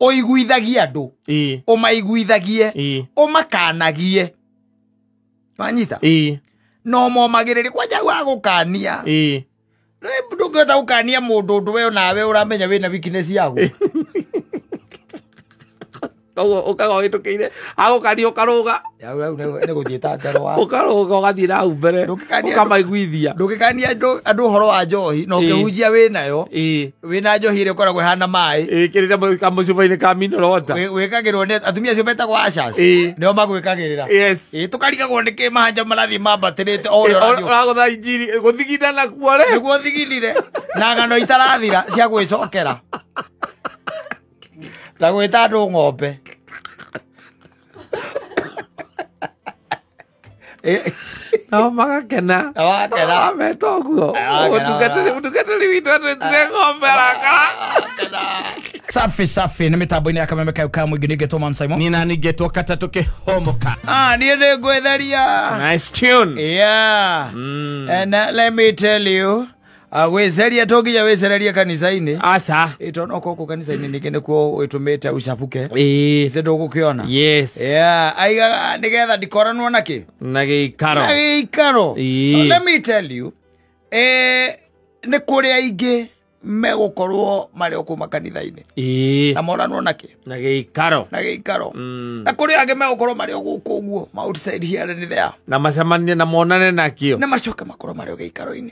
oiguithagia andu omaiguithagie omakanagie wanyita no momagiriri kwaja gwa gukania ndungihota gukania mundu undu we nawe uramenya wina weakness yaku ukaga gitukiire agukania ukaruga ni guthieta ngarwa ukaruga ugathie na mbere ukamaiguithia ndukikania andu horo wa njohi no kihunjia winayo wina njohi ire koragwo hana mai kirira kamucuba-ini ka minerota wikagirwo ni atumia cio betagwo ashas nio magwikagirira tukarigagwo ni kimahanja marathi mambatirite uragutha injiri guthigindana kuore niguo thiginire na ngano itarathira cia gwicokera la gwita andu ng'ombe no magakena metoguo utungatiri witu atwetire ng'ombe arakara safi ni mitambo-ini ya kameme ka mwingi ningetwo Man Simon ni na ningetwo kata tukihomoka ni ngwetheria nice tune and let me tell you wezeria togiya wezeria kanisa-ini asa itono koko kanisa-ini ningene ko witumite ucapuke ndo gukiona aiga nigetha ndikoranwo naki na giikaro let me tell you ni kuri aingi megukorwo mari okuma kanitha-ini na moranwo naki na giikaro na kuri angi megukorwo mari oguko uguo outside here and there na macamanie na monane nakio na macoke makorwo mari giikaro-ini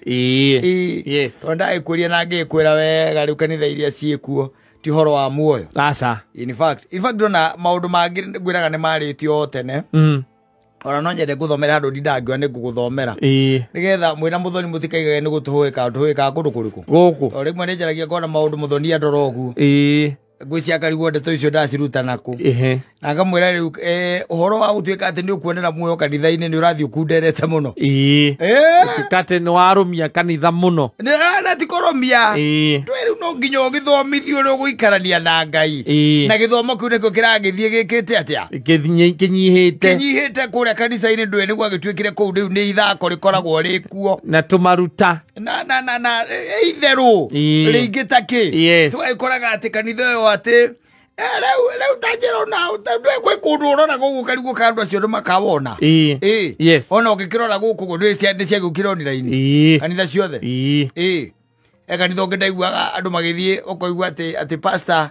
yes tonda ikuria na ngikwira wega riu kanitha iria ciekuo ti horo wa muoyo asa in fact ndona maundu mangi ngwiraga ni maritio tene ora no nyende guthomera andu ndindangiwa ni nguguthomera nigetha mwina muthoni mutikaigaga ni gutuhika kundu kuriku guku ori mwe njaragia kona maundu muthoni andorogu ngwiciaka rigwo ndeto icio ndaciruta naku na ngamwira riu uhoro wa gutuika ati ni ukuonera muoyo kanitha-ini ni urathi ukunderete muno kate ni warumia kanitha muno na tikoromia twiriu no nginya ugithomithio uri uguikarania na Ngai na githomo kiu nikio kiragithie gikite atia kinyihite kuria kanitha-ini ndwe niguo agituikire kuu riu ni ithako rikoragwo rikuo na tumaruta na itheru ringita ki twikoraga ati kanitha yo ati leu tajero na ndwe kundu urona gugu karigu kandu acio makawona yes ona ukikirora guku ndwe cia gukironi-raini kanitha ciothe kanitha ungidaiguaga andu magithie ukoigua ati pastor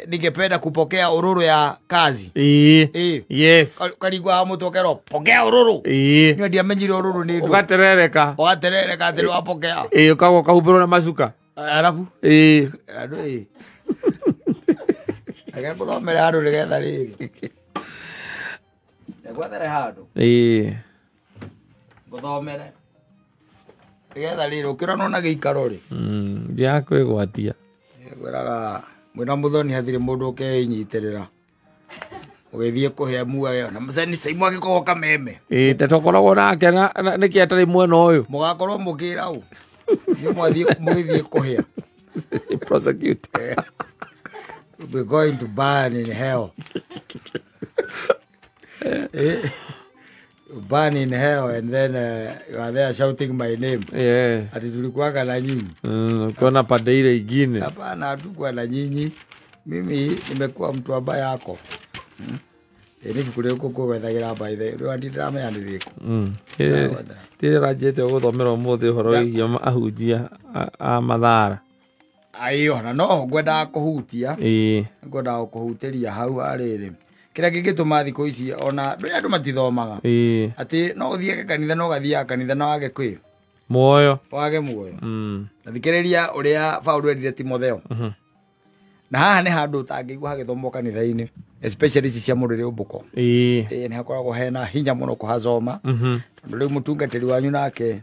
ningependa kupokea ururu ya kazi yes karigwa mutokero pokea ururu ndio ndiamenyire ururu ni ndu ugaterereka ati wapokea ukagwo kahumbirwo na macuka arabu andu aga kuthomera andu nigetha riri egwethere handu guthomere nigetha riri ukirona na giikaro ri ndiakwigwatia gwiraga mwina muthoni hathire mundu ukeinyitirira ugithie kuhia muoyo na mceni Simon agikorwo kameme tetokoragwo nake niki atari mwena uyu mugakorwo mukira u ni muthie kuhia prosecute we're going to burn in hell burn in hell and then you are there shouting my name ati tulikuwa na nyinyi kuna pande ile ingine hapana hatukuwa na nyinyi mimi nimekuwa mtu ambaye yako ni fikuri uko wethagira by the ndo ndidame andiriko tire rajete guthomera umuthi horo hiya ahujia a mathara ayo na no ngwenda kuhutia ngwenda kuhutiria hau ariri kira gigituma thiko ici ona ndu andu matithomaga ati no uthie kanitha no gathia kanitha na wage kwi muoyo wage muoyo na thikiriria uria Paulo erire Timotheo na haha ni handu utangigwa hagithomo kanitha-ini especially ici cia mundu ri umbuko ni hakoragwo hena hinya muno kuhazoma tondu riu mutungatiri wanyu nake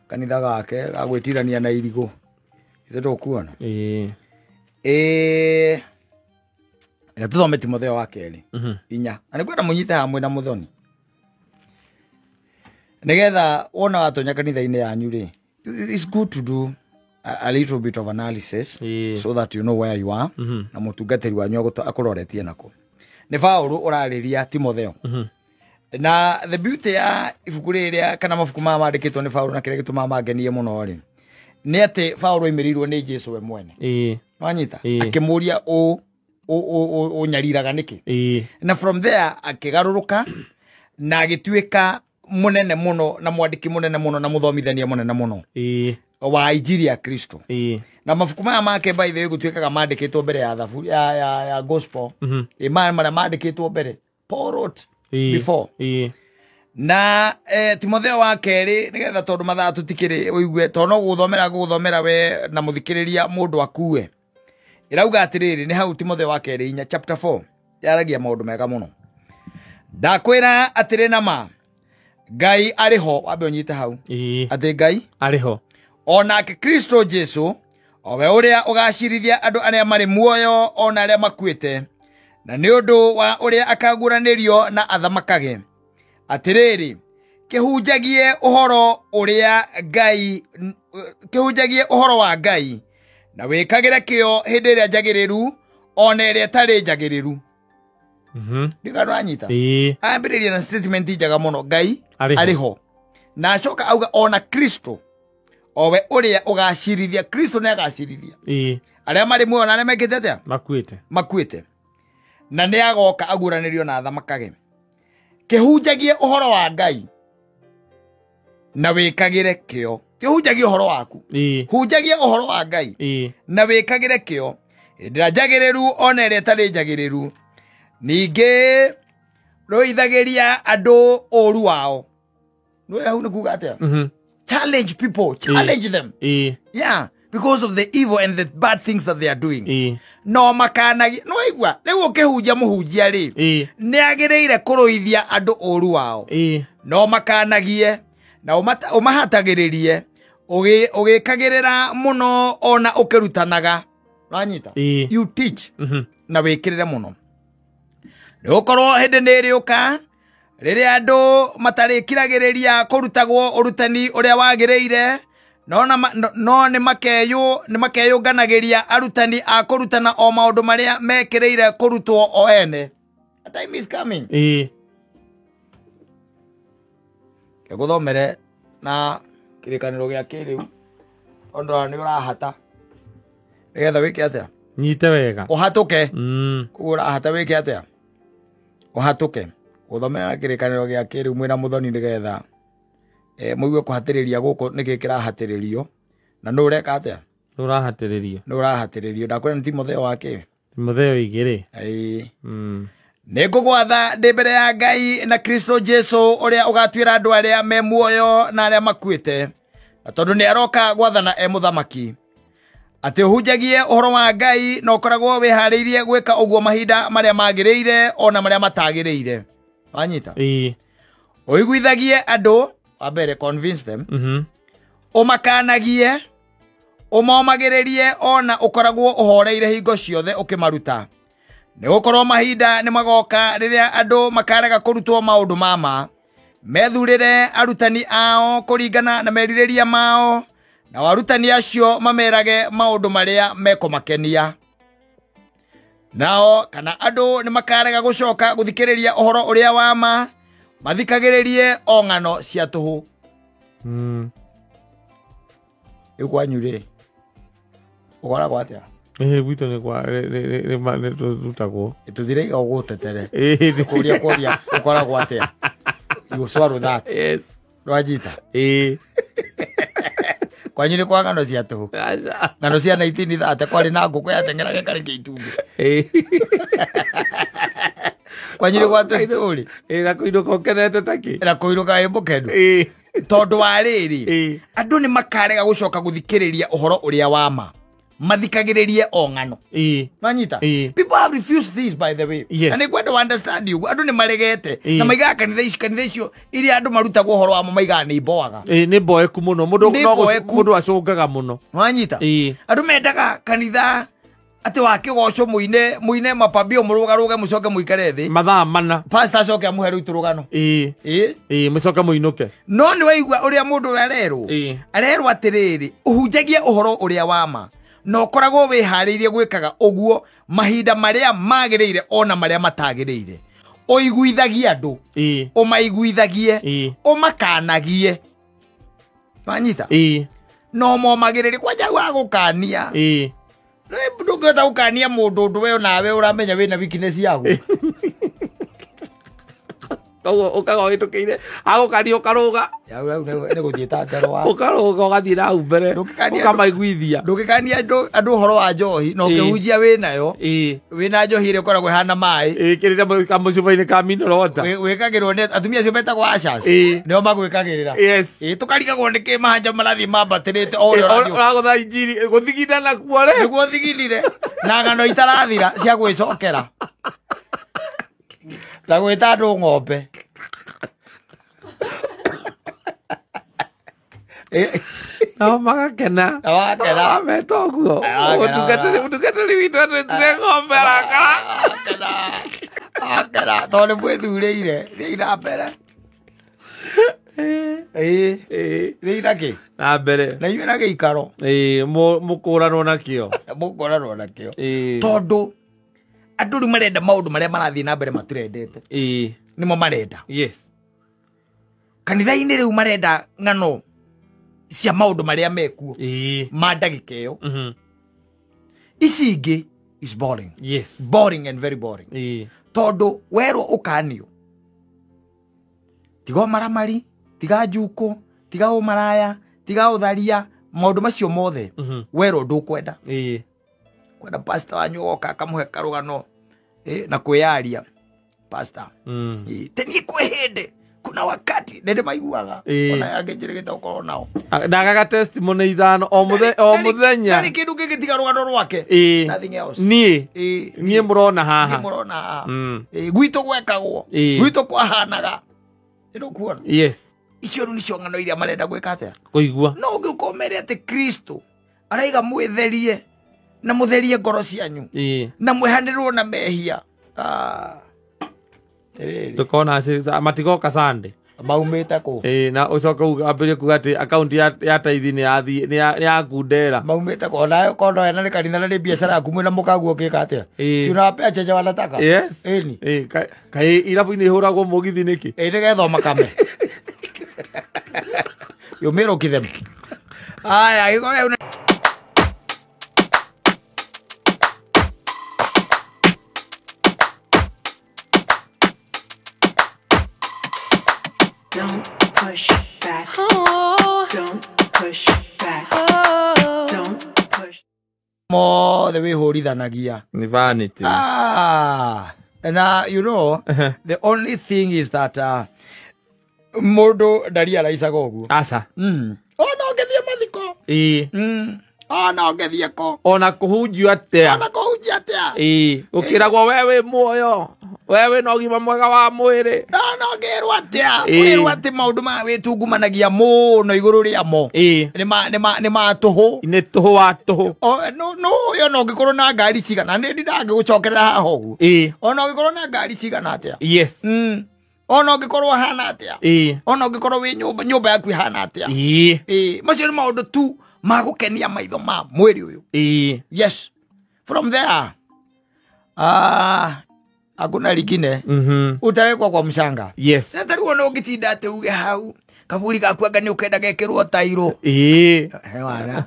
kanitha gake gagwitirania na irigo izo kuona na tuthome Timotheo wa keri inya na nigwenda munyite hamwe na muthoni nigetha wona watonya kanitha-ini yanyu ri it's good to do a little bit of analysis so that you know where you are na mutungatiri wanyu akuroretie nako ni Paulo urariria Timotheo na the beauty ya ibuku riria kana mabuku mama mandikitwo ni Paulo na kire gituma mangenie muno ri ni ati Paulo imirirwo ni Jesu we mwene wanyita akimuria nyariraga niki na from there akigaruruka na agituika munene muno na mwandiki munene muno na muthomithania munene muno wa injiri ya Kristo na mafuku maya make by the way gutuikaga mandikitwo mbere ya thabu ya gospel mara mandikitwo mbere Paul wrote before na Timotheo wa keri nigetha tondu mathaa tutikiri uigue tono guthomera we na muthikiriria mundu akue irauga atiriri ni hau Timotheo wa keri 4 chapter 4 yaragia maundu mega muno ndakwira atiri nama Ngai ariho wabe onyite hau ati Ngai ariho onake Kristo Jesu owe uria ugacirithia andu aria mari muoyo ona aria makuite na ni undu wa uria akaguranirio na athamakage atiriri kihunjagie uhoro uria Ngai kihunjagie uhoro wa Ngai na wikagira kio hindi iria njagiriru ona iria tari njagiriru ndikano anyita ambiriria na statement njaga muno Ngai ariho na acoka auga ona Kristo owe uria ugacirithia Kristo ne agacirithia aria mari muoyo na aria mekite atia makuite na ne agoka aguranirio na athamakage kihunjagie uhoro wa Ngai na wikagire kio kihunjagie uhoro waku hunjagie uhoro wa Ngai na wikagire kio ndira njagiriru ona iria tari njagiriru ninge roithagiria andu oru wao no hau ni kuga atia challenge people challenge them yeah because of the evil and the bad things that they are doing no makanagi no igwa riu ukihunjia muhunjia ri ni agireire kuruithia andu oru wao no makanagie na umahatagiririe ugikagirira muno ona ukirutanaga wanyita you teach na wikirire muno ni ukorwo hindi ni riuka riria andu matarikiragiriria kurutagwo urutani uria wagireire no ni makeyunganagiria arutani a kurutana o maundu maria mekireire kurutwo o ene a time is coming guthomere na kirikaniro gia kiriu ondoa ni urahata nigetha wike atia nyite wega uhatuke kugura hata wike atia uhatuke guthomera kirikaniro gia kiriu mwina muthoni nigetha muigue kuhatiriria guku nikikira hatiririo na no ureka atia urahatiririo ndakwira ni Timotheo wake Timotheo 2 ai Ningugwatha ndi mbere ya Ngai na Kristo Jesu uria ugatwira andu aria me muoyo na aria makuite na tondu ni aroka gwathana muthamaki ati uhunjagie uhoro wa Ngai na ukoragwo wihariirie gwika uguo mahinda maria magiriire ona maria matagiriire wanyita uiguithagie andu abere convince them umakanagie umomagiririe ona ukoragwo uhoreire hingo ciothe ukimaruta ni gukorwo mahinda ni magoka riria andu makarega kurutwo maundu mama methurire arutani ao kuringana na meririria mao na warutani acio mamerage maundu maria mekumakenia nao kana andu ni makarega gucoka guthikiriria uhoro uria wama mathikagiririe ongano cia tuhu ikwanyure ukora gwatia gwito ni kwa ne tutagwo tuthire ogutetere kuria ukora gwatia you swallow that yes rwajita kwanyire kwa ngano cia tuhu ngano cia 1930 kwari na nguku yatengerage kari kiitumbi kwanyire kwa story na kuiruka kenete taki na kuiruka embukenu tondu wa riri andu ni makarega gucoka guthikiriria uhoro uria wama mathikagiririe ongano manyita people have refused this by the way yes. and they want to understand you andu ni maregete na maiga kanitha icio iri andu marutagwo uhoro wa maiga ni boaga ni boeku muno mundu acungaga muno manyita andu mendaga kanitha ati wakigoco muine mapambio murugaruge mucoke muikare thi mathaa mana pastor coke amuhe riu turugano mucoke muinuke no ni waigua uria mundu arerwo atiriri uhunjagie uhoro uria wama no koragwo wihariirie gwikaga uguo mahinda maria magiriire ona maria matagiriire oiguithagie andu umaiguithagie umakanagie manyita no momagirire kwanja wa gukania ndungĩhota gũkania mũndũ ũndũ we nawe ũramenya wĩna weakness yaku ukaga gitukiire agukani ukaruga nĩ gũthiĩta ngero wa ukaruga ugathiĩ na mbere ukamaiguithia ndũgĩkania andũ ũhoro wa njohi na ũkĩhunjia wĩnayo wĩna njohi ĩrĩa ĩkoragwo ĩhana maĩ kĩrĩte kamũcuba-inĩ ka minerota wĩkagĩrwo nĩ atumia acio metagwo ashas nĩo magwĩkagĩrĩra tũkarigagwo nĩ kĩ mahanja marathiĩ mambatĩrĩte o ũrĩa ũragũtha injiri gũthigina nakuo rĩ nĩguo thiginire na ng'ano itarathira cia gwĩcokera na gwĩta andũ ng'ombe nao magakena meta ũguo ũtungatĩri witũ atwĩtire ng'ombe arakara tondũ nĩ mwĩthurĩire thiĩ na mbere thiĩ na kĩ na mbere na inyuĩ na gĩikaro mũkũranwo nakĩo tondũ andũ rĩu marenda maũndũ marĩa marathiĩ na mbere matirendete nĩmo marenda kanitha-inĩ rĩu marenda ng'ano cia maũndũ marĩa mekuo ma ndagĩka ĩyo ici ingĩ is boring boring and very boring tondũ werwo ũkanio tiga maramari tiga njuko tiga ũmaraya tiga ũtharia maũndũ macio mothe werwo ndũkwenda kwenda pastor wanyu oka akamũhe karũgano na kwĩyaria pastor teni kwĩhĩndĩ kuna wakati nende maiguaga ona yangejeregeta ukorwo nao ndagaga testimony ithano o muthenya nĩ kĩndũ gĩgĩtiga rũgano rwake nothing else niĩ mũrona haha gwitũ gwekagwo gwitũ kwahanaga nĩndũkuona icio rĩu nĩcio ng'ano iria marenda gwĩka atĩa kũigua no ũngĩũka ũmere atĩ Kristo araiga mwĩtherie na mũtherie ngoro cianyu na mwehanĩrwo na mehia tukona matigoka Sunday maumĩte kũ na ucoka ambĩrĩrie kuga atĩ akaunti ya taithi nĩ yakundera maumĩte kũ nayo kondo ena nĩ kanitha na nĩ biacara yaku mwĩna mũkaguo ũkĩka atĩa tunawapea chenja wanataka kaĩ irabu-inĩ ihũragwo mũgithi nĩkĩ nĩgethoma kame yũmĩra ũkĩthem aya gĩko Don't push back. Oh. Don't push back. Oh. Don't push. Mothe wĩhũrithanagia ni vanity. And you know, the only thing is that mũndũ ndari araicaga ũguo. Aca. Ona ũngĩthiĩ mathiko. Ona ũngĩthiĩ ko. Ona kũhunjio atĩa. Ũkĩragwo we muoyo. Wewe no gima mwega wa mwĩrĩ. No ngĩrwo atĩa. Wĩrwo atĩ maũndũ ma wĩtungumanagia mũno igũrũ rĩamo. Nĩ ma tũhũ. Nĩ tũhũ wa tũhũ. No yo no ngĩkorwo na ngari cigana nĩ ndangĩgũcokerera haha ũguo. Ona ngĩkorwo na ngari cigana atĩa. Yes. Ona ngĩkorwo hana atĩa. Ona ngĩkorwo wĩ nyũmba yaku ihana atĩa. Macio nĩ maũndũ tu magũkenia maitho ma mwĩrĩ ũyũ. Yes. From there. Hakuna lingine utawekwa kwa mshanga. Yes. Sasa uone ukitinda ate uge hau kaburi gaku anga ni ukenda gekirwo tairo. Hewana.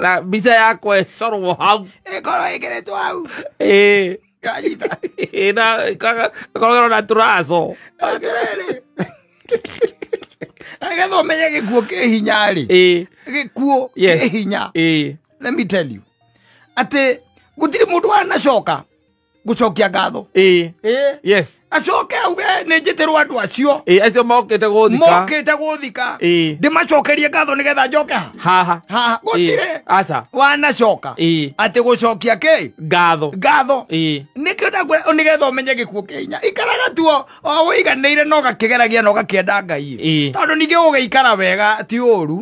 Na biza yako esorwo hau. Ekoro egeretwo hau. Kajita. Kagoro na turazo. Aterere. Agetho menye gikuo kĩhinya ri. Gikuo kĩhinya. Let me tell you. Ate gutiri mundu wanacoka gucokia ngatho yes acoke auge nĩ njĩtĩrwo andũ acio acio mokĩte gũthika ndĩmacokerie ngatho nĩgetha njoke haha gutire aca wanacoka atĩ gucokia kĩ ngatho nĩkĩo nĩgetha ũmenye gĩkuũ kĩhinya ikaraga tuo o wĩiganĩire no gakĩgeragia no gakĩenda Ngai tondũ ningĩ ũgĩikara wega ti ũru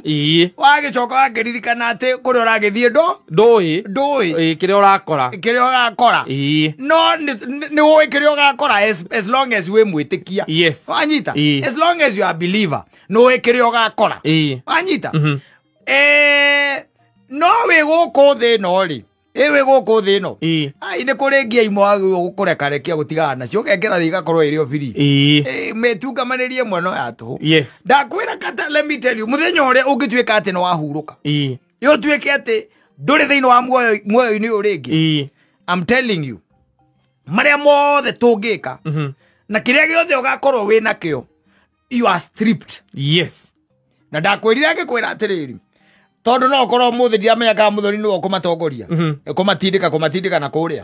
wagĩcoka wakĩririkana atĩ kũrĩa ũragĩthiĩ ndũĩ kĩrĩa ũrakora no nĩ ũĩ kĩrĩa ũgakora as long as wĩ mwĩtĩkia wanyita as long as you are a believer no ũĩ kĩrĩa ũgakora wanyita no wĩ gũkũ thĩ ĩno rĩ ewe goko thino ii ai ne kurengia imwa gukureka rekia gutigana nacio gekera thiga korwo irio biri metunga manerie mwana yatu yes ndakwira kata let me tell you muthenya uria ungituika ati no wahuruka yo tuike ati nduri thiini wa muoyo ni uringi I'm telling you maria mothe tungika na kiria giothe ugakorwo wina kio you are stripped yes na ndakwirira ngikwira atiriri tondu no korwo muthi ndiamenya ka muthoni no kumatongoria kumatindika na kuria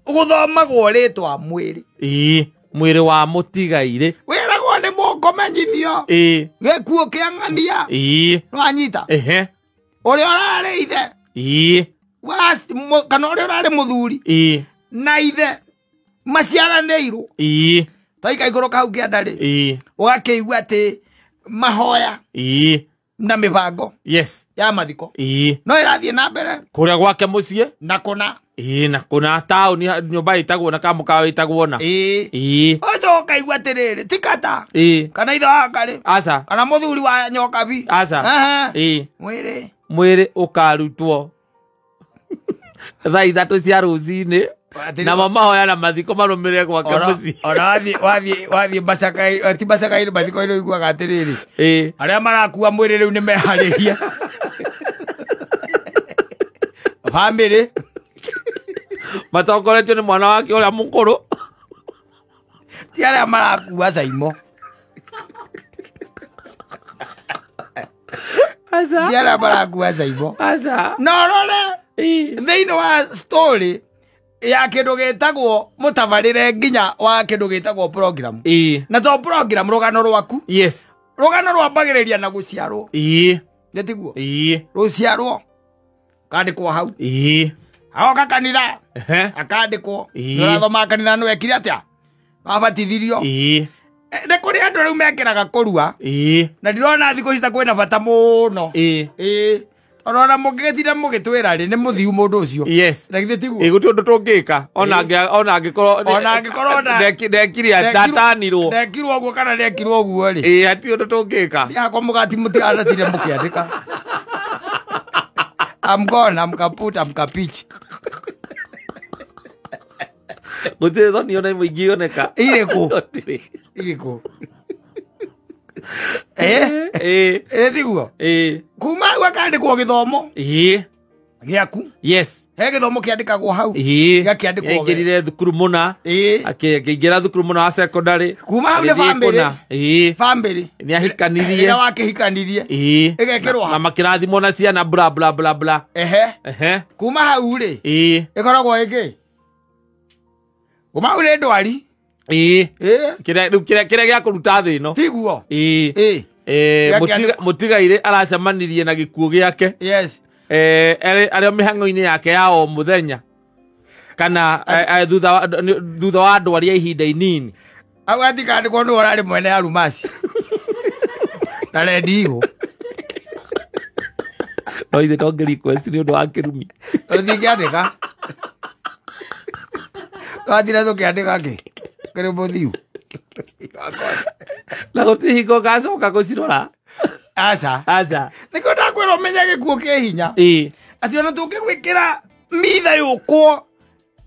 guthomagwo ritwa mwiri mwiri wa mutigaire wiragwo ni mukomenyithio gikuo kiang'ania nwanyita uria urari ithe kana uria urari muthuri na ithe maciaranĩirwo taika igũrũ kau kĩandari ũgakĩigua atĩ mahoya na mĩbango yes ya mathiko no ĩrathiĩ na mbere kũrĩa gwake mũciĩ na kũna na kũna taũni nyũmba ĩtagwo na kamũkawa ĩtagwo na ũcoka ũkaigua atĩrĩrĩ ti kata kana ithe wa Ngarĩ aca kana mũthuri wa Nyokabi aca mwĩrĩ ũkarutwo thaa ithatũ cia rũcinĩ na mamahoya na mathiko marũmĩrĩre gwake mũciĩ ona wathiĩ Mbacakaĩ ti Mbacakaĩ mathiko-inĩ ũiguaga atĩrĩrĩ arĩa marakua mwĩrĩ rĩu nĩ meharĩria bamĩrĩ matongoretio nĩ mwana wake ũrĩa mũkũrũ ti arĩa marakua caimo ti arĩa marakua caimo no rore thĩinĩ wa story ya kindu gitagwo mutabarire nginya wa kindu gitagwo program na to program rugano rwaku yes rugano rwambagiriria na guciarwo netiguo ruciarwo kandikwo hau aoka kanitha akandikwo nurathoma kanitha no ekire atia abatithirio ne kuri andu riu mekiraga kurua na ndirona thiko cita kwina bata muno ona mugitira mugitwira ri ni muthiu mundu ucio yes na githe tiguo guti undu tungika ona angikorwo ndekiri atatanirwo ndekirwo guo kana ndekirwo guo ri ati undu tungika yakwa mugati mutigana tire mukiandika I'm gone I'm kaput I'm kapitch guti thoni ona muingi oneka iriko tiguo kuma hau akandikwo githomo giaku yes he githomo kiandikagwo hau gĩakiandĩkwo aingĩrire thukuru mũna akĩingĩra thukuru mũna wa secondary kuma hau nĩ family nĩahikanirie na wakĩhikanirie ĩgekĩrwo na makĩrathimwo na ciana bla bla bla bla kuma hau rĩ ĩkoragwo ĩkĩ kuma hau nĩ ndwari kĩrĩa gĩa kũruta thĩ ĩno tiguo mũtigaire aracemanirie na gĩkuũ gĩake arĩ mĩhang'o-inĩ yake ya o mũthenya kana thutha wa ndwari ya ihinda inini au atikandĩkwo nĩ ũrarĩ mwene ya rumasi na rendigo no ithe to request nĩ ũndũ wa kĩrumi ũthingĩandĩka wathire tũkĩandĩka kĩ kĩrĩ mũthiu na gũtirĩ hingo gacoka gũcirora aca nĩkĩo ndakwĩra ũmenye gĩkuũ kĩ hinya atĩ ona tũngĩgwĩkĩra mitha yũkwo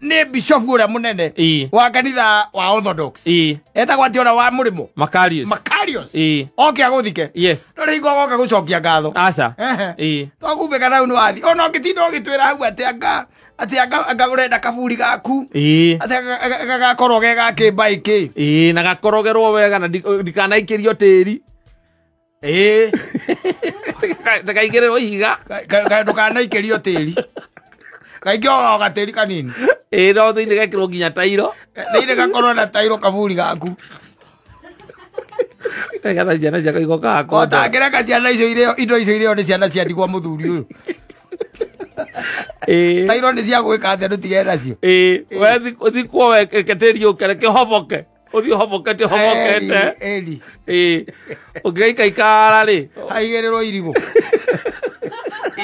nĩ bishop ũrĩa mũnene wa kanitha wa Orthodox etagwo atĩ ona wa mũrĩmo Makarios oke agũthike no rĩu gogoka gũcokia ngatho aca twakumbĩka nau nĩ wathi ona ũngĩtinda ũgĩtwĩra hau atĩ anga ũrenda kaburi gaku atĩ gagakorwo ge gakĩmba ĩkĩ na gakorogerwo wega na ndikanaikĩrio tĩri ndakaigĩrĩrwo ihiga ndũkanaikĩrio tĩri kaingĩ o gatĩri kanini no thĩinĩ gekĩrwo nginya tairo thĩinĩ gakorwo na tairo kaburi gaku nĩgetha ciana ciakwa igokaga otangĩreka ciana icio indo icio irĩo nĩ ciana ciandigwo mũthuri ũyũ tairo nĩ cia gwĩka atĩa ndũtigere nacio thikwo weke tĩri ũkereke hoboke uthi hobokete ũngĩgaikaikara rĩ aigĩrĩrwo irigo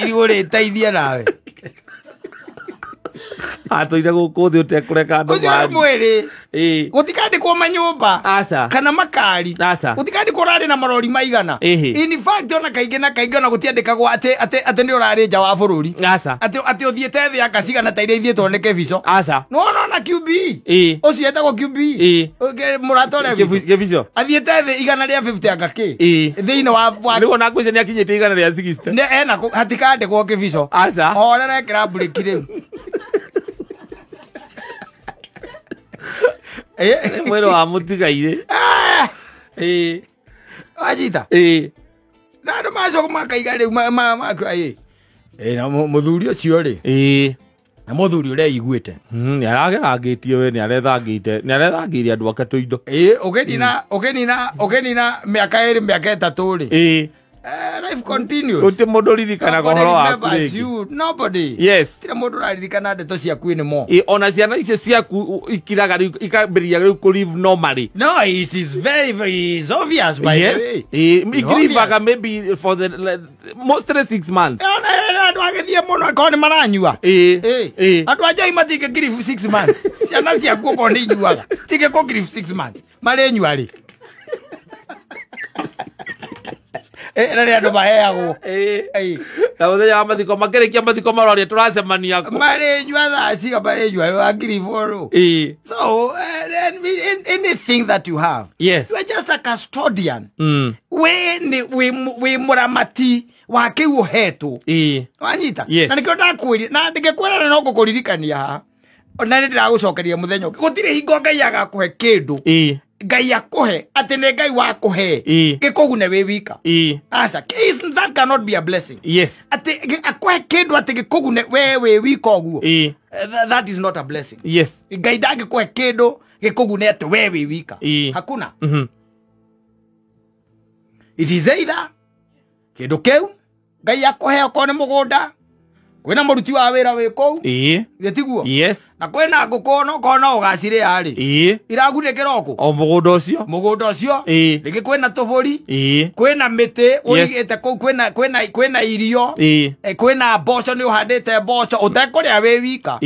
irigo rĩteithie nawe atoire gukuthi utekureka andu ucio mwiri eh gutikandikwo manyumba asa kana makari asa gutikandikwo rari na marori maigana in fact ona kaingi na kaingi ona gutiandikagwo ate ni urari nja wa bururi asa ate uthiete thi akacigana ta iria ithietwo ni kebico asa no na QB ucio etagwo QB muratore kebico athiete thi igana ria 50 agaki thiini wa rigo na kwise ni akinyite igana ria 60 ne ena hatikandikwo kebico asa orere kira break riu mwero wa mutigaire ajita na ndo maco makaiga riu na muthuri ucio ri na muthuri uria iguite ni aragerangitie we ni arethangiire andu ake tuindo ugenina miaka iri miaka itatu ri life continues. Uti mundu ririkana gohoro waku nobody. Yes. Tira mundu raririkana ndeto ciaku ni mo. Ona ciana icio ciaku ikiraga ikambiriria riu ku live normally. No, it is very obvious by the way. Ikirivaga maybe for the mostly 6 months. Ona andu agithie muno ko ni maranyua. Andu aja imatige grief 6 months. Ciana ciaku ko ni nyuaga. Tige ko grief 6 months. Mare nyua ri. Nani andu maheagwo na muthenya wa mathiko makirikia mathiko maroria turacemania ku marenyua thaa ciga marenyua wa ngiriboro so anything that you have, yes, you are just a custodian. we muramati wa kiu hetu wanyita na nikio ndakwiri na ndigekwira no ngukuririkania ha ona ni ndiragucokeria muthenya gutire hingo Ngai agakuhe kindu Ngai akuhe ati ne Ngai wa kuhe gikugune we wika asa that cannot be a blessing. Yes, ati akuhe kindu ati gikugune we wika oguo that is not a blessing. Yes, Ngai ndagikuhe kindu gikugune ati we wika hakuna. It is either kindu keu Ngai akuhe okone mugunda kwina muruti wa wira wi kou getiguo. Yes, na kwina ngukono kono ugacire ari iragude kiroko o mugunda ucio rigi kwina tuburi kwina miti uigite kou kwina irio kwina mboco ni uhandite mboco utekuria wi wika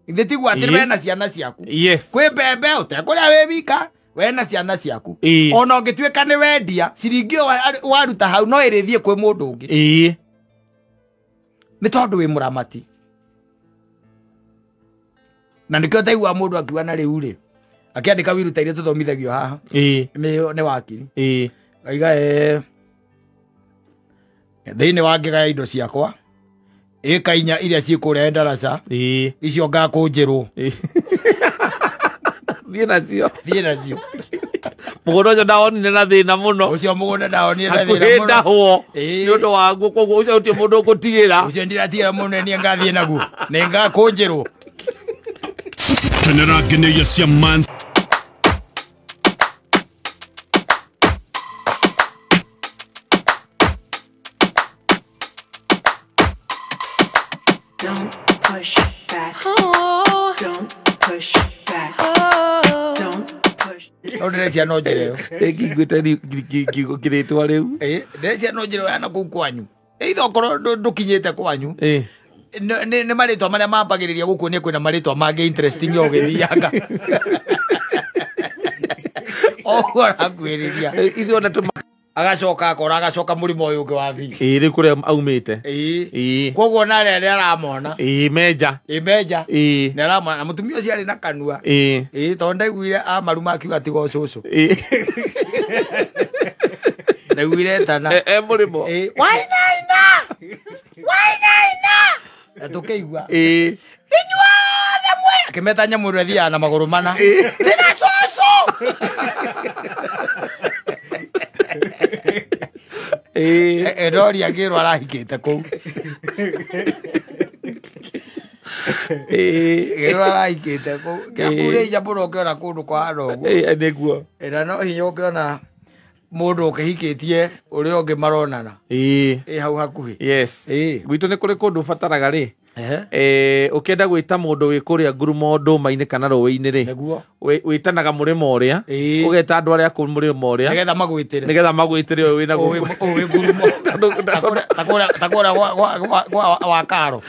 getiguo ati wena ciana ciaku. Yes, kwi bebe utekuria wi wika wena ciana ciaku ona ungituika ni wendia ciringi waruta hau no irithie kwi mundu ungi ni tondu wi muramati na nikio taigua mundu akiwa na riu ri akiandika wiruta iria tuthomithagio haha ni wakiri aiga thiini wa ngiga indo ciakwa ikainya iria ciikuria ndaraca icio ngakunjirwo thie nacio mugunda ucio ndaonire na thina muno ucio mugunda ndaonire na thina muno ndahwo ni undu waguo koguo ucio uti mundu ukutigira ucio ndiratigera muno ni ngathie naguo ni ngakunjirwo tenera ngeneia cia man. Don't push back. Don't push back. Don't push. Nderecia no njireo ngigwite kigo kiritwa riu nderecia no njireo yana kuu kwanyu eitho korwo ndukinyite kwanyu ni maritwa maria mambagiriria gukuonia kwina maritwa mange interesting yo githiaga ogora kwiriria ithuo na agacoka akora agacoka murimo uyu ungi wa vi ri kuria aumite koguo na ria aramona meja na aramona na mutumia ucio ari na kanua tondu ndaiguire amaruma akiuga tigo cucu ndaiguire tana murimo wainaina na tukeigua inyuothe mwe akimeta nyamu ĩrĩa ĩthiaga na magũrũ mana tina cucu Edori agirwo arahikite kuu girwo arahikite kuu kiambure ijambura ukiona kundu kwa arogu niguo ina no hinya ukiona mundu ukihikitie uria ungi maronana hau hakuhi. Yes, gwitu ni kuri kundu fataraga ri ukenda gwita mundu wi kuria ngurumo nduma-ini kana rũĩ-inĩ rĩ wĩtanaga mũrĩmo ũrĩa ũgeta andũ arĩa kũ mũrĩmo ũrĩa nĩgetha magwĩtĩre ũyũ wĩna ngurumo takũrĩa wa Karo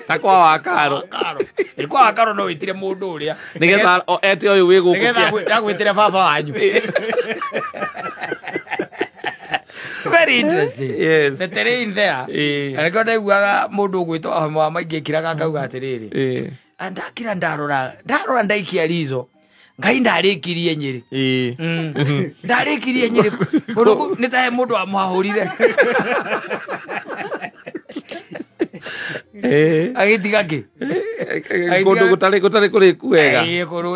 takwa wa Karo kwa wa Karo no wĩtire mũndũ ũrĩa nĩgetha ete ũyũ wĩ gũkũ nĩgetha gwĩtire baba wanyu. Very interesting. Yes. The terrain there. Ariko ndaiguaga mundu gwitwo homa maingi kiraga ngauga atiriri. Andakira ndarora ndaikia rizo. Ngai ndarikirie Nyeri. Ndarikirie Nyeri. Urugu nitahe mundu amwahurire. Agitiga ki. Kundu gutari kuri kuwega.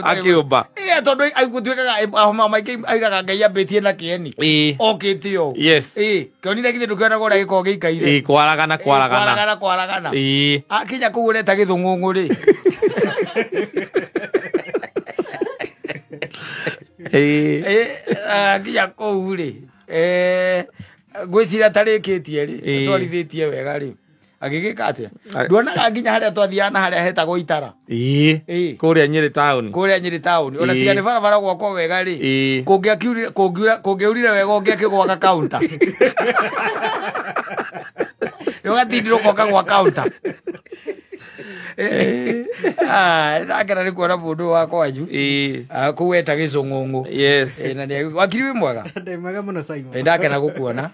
Akiumba. Tondu aigutwikaga homa maingi aigaga Ngai ambitie na kieni. Okitio. Yes. Kionire githe ndukena gora giko gikaire. Kwaragana. Akinya kuure ta githung'ung'u ri. Akinya kuu ri. Gwicira tarikitie ri. Twarithitie wega ri. Agigika atia nduonaga nginya haria twathiana haria hetagwo Itara kuria Nyeri town ona tiga ni barabara gwakwo wega ri kungiaurire wega ungiakigwaka counter yogatindiro koka gwa counter ndakena ni kuona mundu wa kwanyu kuweta gicung'ung'u na ni wakiri wi mwega mwega muno Simon ndakena gukuona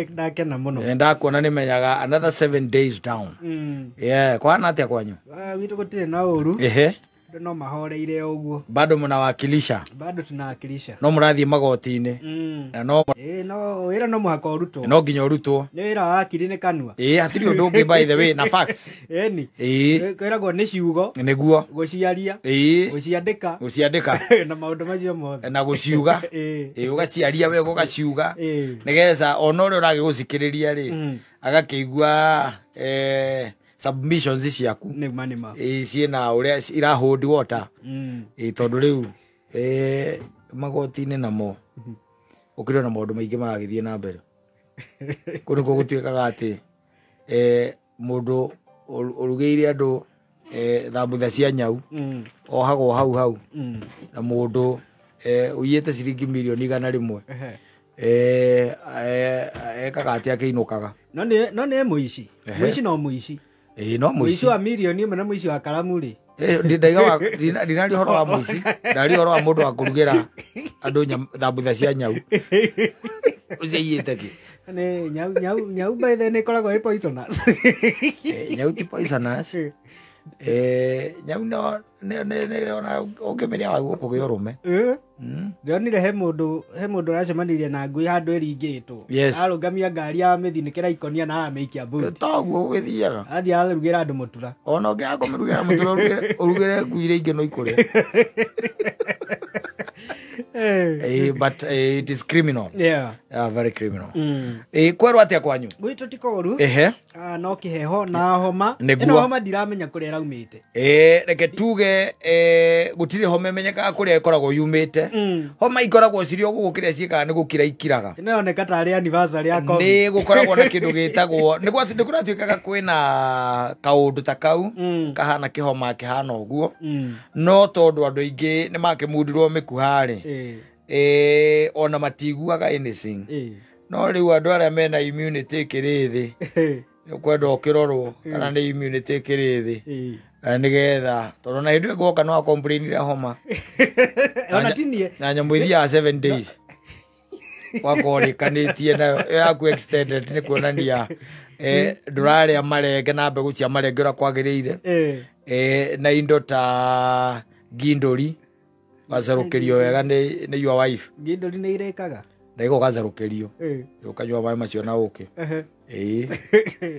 ndakena muno ndakuona ni menyaga another 7 days down kwana atia kwanyu witu gutire na uru no mahoreire uguo bado mnawakilisha no murathie magoti-ini na no wira no muhaka urutwo no nginya urutwo ni wira wa akiri ni kanua hatiri undu ungi by the way na facts kwiragwo ni ciugo niguo guciaria guciandika na maundu macio mothe na guciuga ugaciaria wega ugaciuga nigetha ona uria uragigucikiriria ri agakigua submissions ciaku ciena uria ira hold water tondu riu magoti-ini namo ukiri na maundu maingi maragithie na mbere kuni ko gutwikaga ati mundu urugeire andu thambutha cia nyau ohagwo hau na mundu uyite ciringi milioni 100 ekaga ati akiinukaga no ni muici no muici no muici wa milioni na muici wa karamu ri ndaiga ndinari horo wa muici ndari horo wa mundu wa kurugira andu thambutha cia nyau uciiyite ki ni nyau by the ne koragwo poisonous nyau ti poisonous nyau no ne ona ungimeria wa guku giurume ndionire he mundu aracemanirie na ngui handu eringitwo arungamia ngari ya mithinikira ikonia na arameikia buti toguo githiaga athia arugira andu mutura ona ungiaga kumirugira mutura urugire ngui iria ingi no ikure but it is criminal very criminal kweru atia kwanyu gwitu tikoru no kiheho na homa ino homa ndiramenya kuria raumite reke tuge gutire homa menyeka kuria ikoragwo yumite homa ikoragwo cirio gugukiria ciikaga ni gukira ikiraga inoneka tari anniversary ya covid ni gukoragwo na kindu gitagwo ni kuratwikaga kwina kaundu ta kau kahana kihoma kihana uguo no tondu andu aingi ni makimundirwo mikuhari ona matiguaga anything no riu andu aria mena immunity kirithi kwenda ukirorwo kana ni immunity kirithi nigetha tondu na hindu ngoka no complainire homa ona tinie na nyamu ithia 7 days wakorikanĩtie nayo yaku extended nĩ kuonania ndũrarĩa marenge na mbegũ cia marenge ũrĩa kwagĩrĩire na indo ta ngindũri gacerũkĩrio wega nĩ your wife. Ngindũri nĩ irĩkaga ndaigo gacerũkĩrio ũkanyua maĩ macio na ũkĩ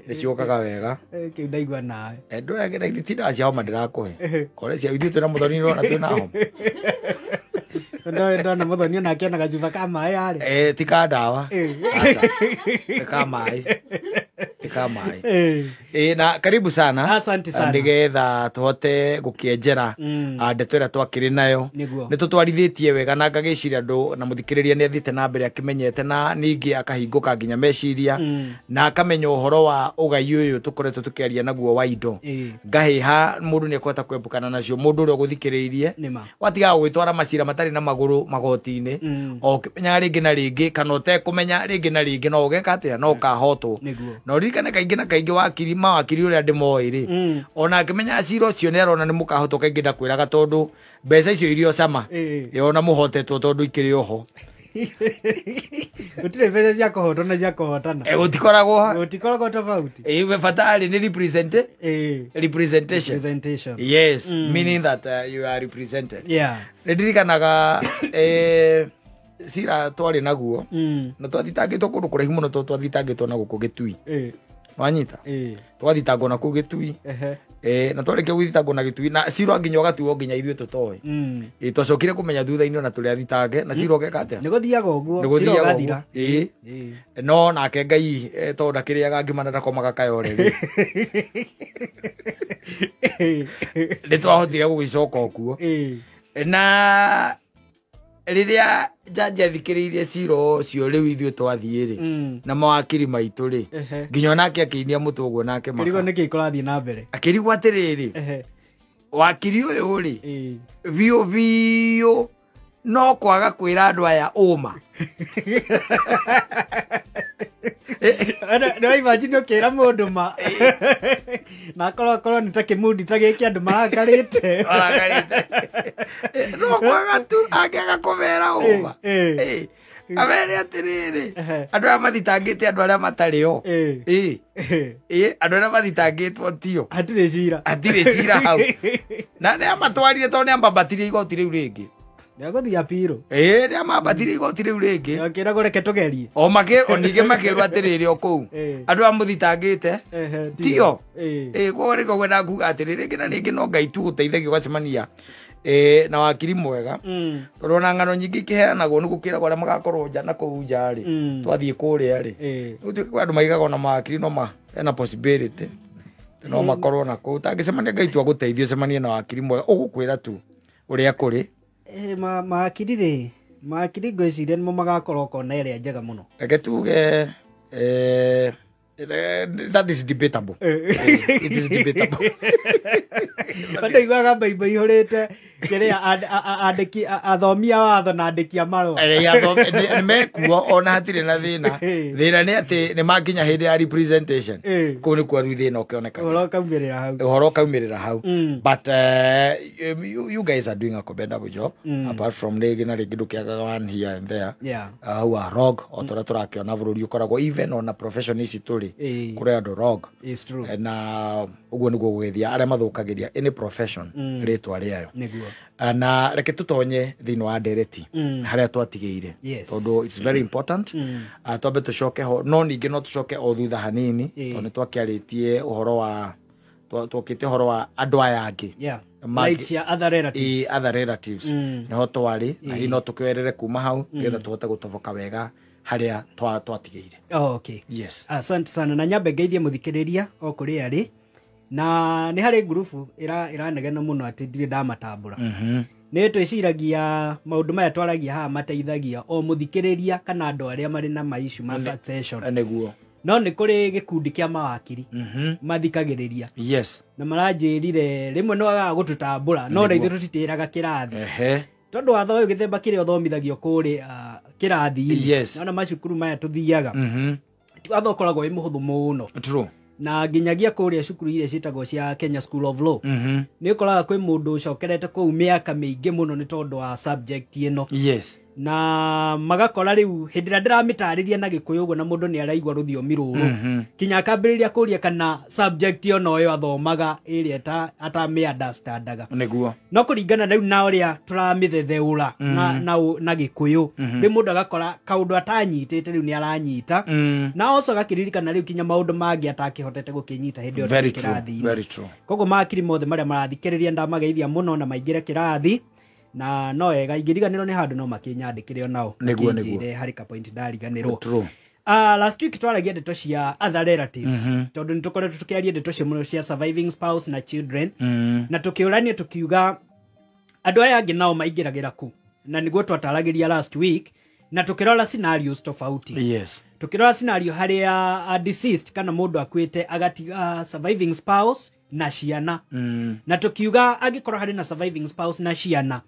nĩ ciũkaga wega kĩu ndaigua nawe ndũragĩtindaga cia homa ndĩrakũhe kore cia ithuĩ twĩna mũthoni nĩrona twĩna homa ndona mũthoni onake ena gacuba ka maĩ arĩ ti ka ndawa ka maĩ Ikamai. Na karibu sana. Asante sana. Ndigetha tuhote gukienjera ndeto ira twakiri nayo. Ni tutwarithitie wega na ngagiciria andu na muthikiriria ni athite na mbere akimenyete na ningi akahinguka nginya meciria na akamenya uhoro wa ugai uyu tukoretwo tukiaria naguo wa indo. Ngahiha mundu ni akwata kwepukana nacio mundu uri guthikiririe. Watiga gwitwara macira matari na maguru magoti-ini. O kimenya ringi na ringi kana utekumenya ringi na ringi no ugeka atia no kahotwo. No rikane kaingi na kaingi wakiri uria ndimoi ri ona akimenya cira ucio ni arona ni mukahotwo kaingi ndakwiraga tondu mbeca icio irio sama yona muhotetwo tondu ikiri oho. Gutire mbeca cia kuhotwo na cia kuhotana. Gutikoragwo tofauti. We fatali ni representation. Yes, meaning that you are represented. Yeah. Ndirikanaga cira twari naguo na twathitangitwo kundu kuraihu muno twathitangitwo na guku Gitui. Wanyita twathitangwo na ku Gitui na twareke gwithitangwo na Gitui na cira nginya gatuo nginya ithuĩ tutoi twacokire kumenya thutha-inĩ na tũrĩa thitange na cira ũgeka atĩa nĩ gũthiaga ũguo cira ũgathira no nake Ngai tondũ ndakĩrĩaga ngima na ndakomaga kayoreri nĩ twahotire gũgĩcoka okuo na riria jaji athikiriirie cira ucio riu ithuĩ twathiĩ na mawakiri maitũ ri nginya nake akĩinia mũtũ ũguo nake maka kĩrigo nĩkĩ kũrathiĩ na mbere akĩrigwo atĩrĩrĩ wakiri ũyũ ri biũ no kwaga kwĩra andũ aya ũma no imagine ukĩra mũndũ ma na korwo nĩ ta kĩmundi ta gĩkĩ andũ marakarĩte no kwaga tu angĩaga kũmera ũma amere atĩrĩrĩ andũ arĩa mathitangĩte andũ arĩa matarĩ o andũ arĩa mathitangĩtwo tio hatirĩ cira hau na nĩ amatwarire tondũ nĩ ambambatirie igoti rĩu rĩngĩ nĩagũthiĩ apiro nĩ amambatirie igoti rĩu rĩngĩ akĩragwo reke tũgerie o ningĩ makĩrwo atĩrĩrĩ o kũu andũ arĩa mũthitangĩte tio koguo nĩko gwenda kuga atĩrĩrĩ rĩngĩ na rĩngĩ no Ngai tu gũteithagia ũgacemania na wakiri mwega tondũ ona ng'ano nyingĩ ikĩheanagwo nĩ gũkĩragwo arĩa magakorwo nja na kũu nja rĩ twathiĩ kũrĩa rĩ gũtuĩke andũ maigaga ona mawakiri no hena possibility no makorwo na kũu tangĩcemania Ngai tu agũteithie ũcemanie na wakiri mwega ũgũkwĩra tu ũrĩa kũrĩ mawakiri rĩ mawakiri ngwĩciria nĩmo magakorwo kona ĩrĩa njega mũno reke tuge that is debatable. It is debatable. Bado igwaga baibai ihurite kiria andiki athomia watho na andiki amarwa. Nĩ mekuo ona hatirĩ na thĩna. Thĩna nĩ atĩ nĩ makinya hĩndĩ ya representation. Kũu nĩ kwa rĩu thĩna ũkĩoneka. Ũhoro ũkaumĩrĩra hau. But you guys are doing a commendable job. Apart from rĩngĩ na rĩngĩ ndũkĩagaga one here and there. Hau a rog o tũrĩa tũrakĩona bũrũri ũkoragwo even on a profession ici tũrĩ kũrĩ andũ rog. Na ũguo nĩguo gũgĩthia arĩa mathũkagĩria any profession rĩtwa rĩayo. Na reke tũtonye thĩinĩ wa ndereti harĩa twatigĩire tondũ it's very important twambe tũcoke ho no ningĩ no tũcoke o thutha hanini tondũ nĩ twakĩarĩtie ũhoro wa twokĩte ũhoro wa andũ aya angĩ rights ya other relatives nĩho twarĩ na hihi no tũkĩoerere kuma hau nĩgetha tũhote gũtoboka wega harĩa twatigĩire. Okay. Yes. Asante sana na nyambe ngeithie mũthikĩrĩria o kũrĩa arĩ na nĩ harĩ ngurubu iranegena mũno atĩ ndirĩ ndamatambũra. Nĩ twĩciragia maũndũ maya twaragia haha mateithagia o mũthikĩrĩria kana andũ arĩa marĩ na maishu ma succession. Nĩguo. No nĩ kũrĩ gĩkundi kĩa mawakiri mathikagĩrĩria. Yes. Na maranjĩrire rĩmwe no agaga gũtũtambũra no na ithuĩ tũtitĩraga kĩrathi. Tondu watho ũyũ gĩthemba kĩrĩa ũthomithagio kũrĩ kĩrathi-inĩ ona macukuru maya tũthiaga watho ũkoragwo wĩ mũhũthũ mũno na nginyagia kũrĩa cukuru iria ciĩtagwo cia Kenya School of Law nĩ ũkoraga kwĩ mũndũ ũcokerete kũu mĩaka mĩingĩ mũno nĩ tondũ wa subject ĩno na magakora rĩu hĩndĩ ĩrĩa ndĩramĩtarĩria na Gĩkũyũ ũguo na mũndũ nĩ araigua rũthiomi rũrũ kinya akambĩrĩria kũria kana subject ĩyo no yo athomaga ĩrĩa atamĩ-understandaga no kũringana rĩu na ũrĩa tũramĩthetheũra na Gĩkũyũ rĩu mũndũ agakora kaũndũ atanyitĩte rĩu nĩ aranyita na oco agakĩririkana rĩu kinya maũndũ mangĩ atakĩhotete gũkĩnyita hĩndĩ ĩyo kĩrathi-inĩ koguo makiri mothe marĩa marathikĩrĩria ndamageithia mũno na maingĩre kĩrathi na no ega ingĩriganĩrwo nĩ handũ no makĩnyandĩkĩre onao nĩguo harĩ ka point ndariganĩrwo Last week twaragia ndeto cia other relatives tondu nitukoretwo tukiaria ndeto cia muno cia surviving spouse na children na tukiurania tukiuga andu aya angi nao maingiragira ku na niguo twataragiria last week na tukirora scenarios tofauti. Yes. Tukirora scenario haria deceased kana mundu akwite agati surviving spouse na ciana. Na tukiuga agikorwo hari na surviving spouse na ciana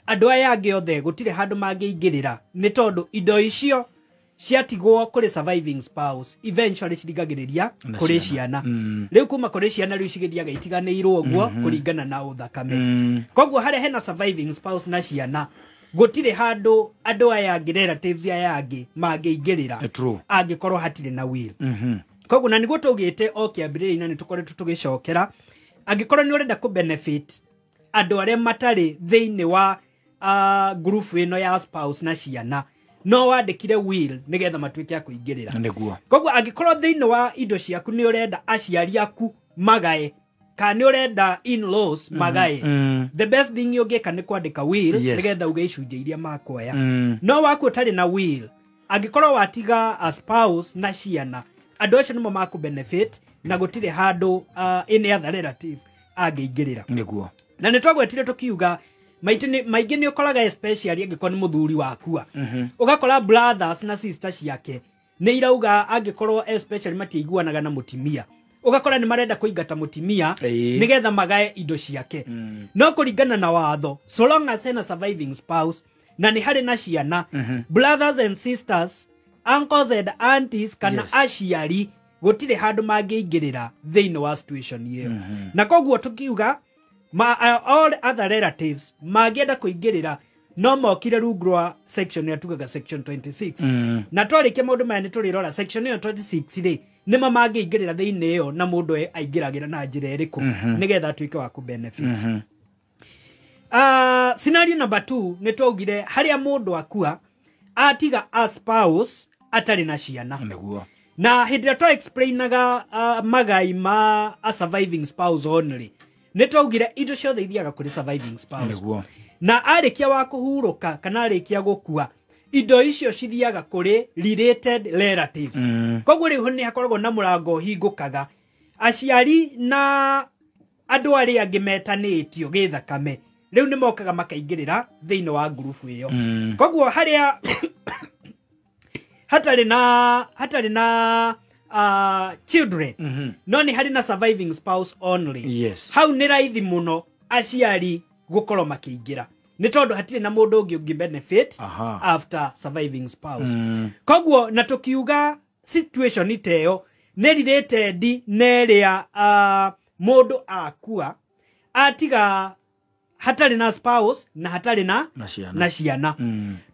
andu aya angi othe gutire handu mangiingirira ni tondu indo icio ciatigwo kuri surviving spouse eventually cirigagiriria kuri ciana. Riu kuma kuri ciana riu cigithiaga itiganirwo guo kuringana na uthakame. Koguo haria hena surviving spouse na ciana gutire handu andu aya angi relatives aya angi mangiingirira angikorwo hatire na will. Koguo na niguo tugite o kiambiriri na nitukoretwo tugicokera angikorwo ni urenda ku benefit andu aria matari thiini wa group ino ya spouse na ciana no wandikire will nigetha matuike akuingirira. Koguo angikorwo thiini wa indo ciaku ni urenda aciari aku magae ka ni urenda in-laws magae the best thing yogeka ni kwandika will nigetha uge icunje iria makoya. No waku utari na will angikorwo watiga a spouse na ciana andu acio nimo maku benefit na gutire handu any other relative angiingirira. Niguo na nitwagwetire tukiuga maingi ni ukoraga especially angikorwo ni muthuri wakua ugakora brothers na sisters yake ni irauga angikorwo especially matiiguanaga na mutimia ugakora ni marenda kuingata mutimia nigetha magae indo ciake. No kuringana na watho so long as ena surviving spouse na ni hari na ciana brothers and sisters uncles and aunties kana aciari gutire handu mangiingirira thiini wa situation hiyo. Na koguo tukiuga all other relatives magienda kuingirira no mokire rungu rwa section ya tugaga section 26 na twarikia maundu maya ni turirora section ya 26 ri nima mangiingirira thiini iyo na mundu aingiragira na njira iriku nigetha atuike wa ku benefit. Scenario number 2 ni twaugire haria mundu akua atiga a spouse atari na ciana. Na hindira twa explainaga magai ma a surviving spouse only ni twaugire indo ciothe ithiaga kuri surviving spouse. Na arikia wa kuhuruka kana arikia gukua indo icio cithiaga kuri related relatives. Koguo riu ni hakoragwo na murango hingukaga aciari na andu aria angi metanitio githakame riu ni mokaga makaingirira thiini wa group iyo. Koguo haria hatari na children no ni hari na surviving spouse only. Hau ni raithi muno aciari gukorwo makiingira ni tondu hatire na mundu ungi benefit after surviving spouse. Koguo na tukiuga situation iteyo ni related neria mundu akua atiga hatari na spouse na hatari na ciana.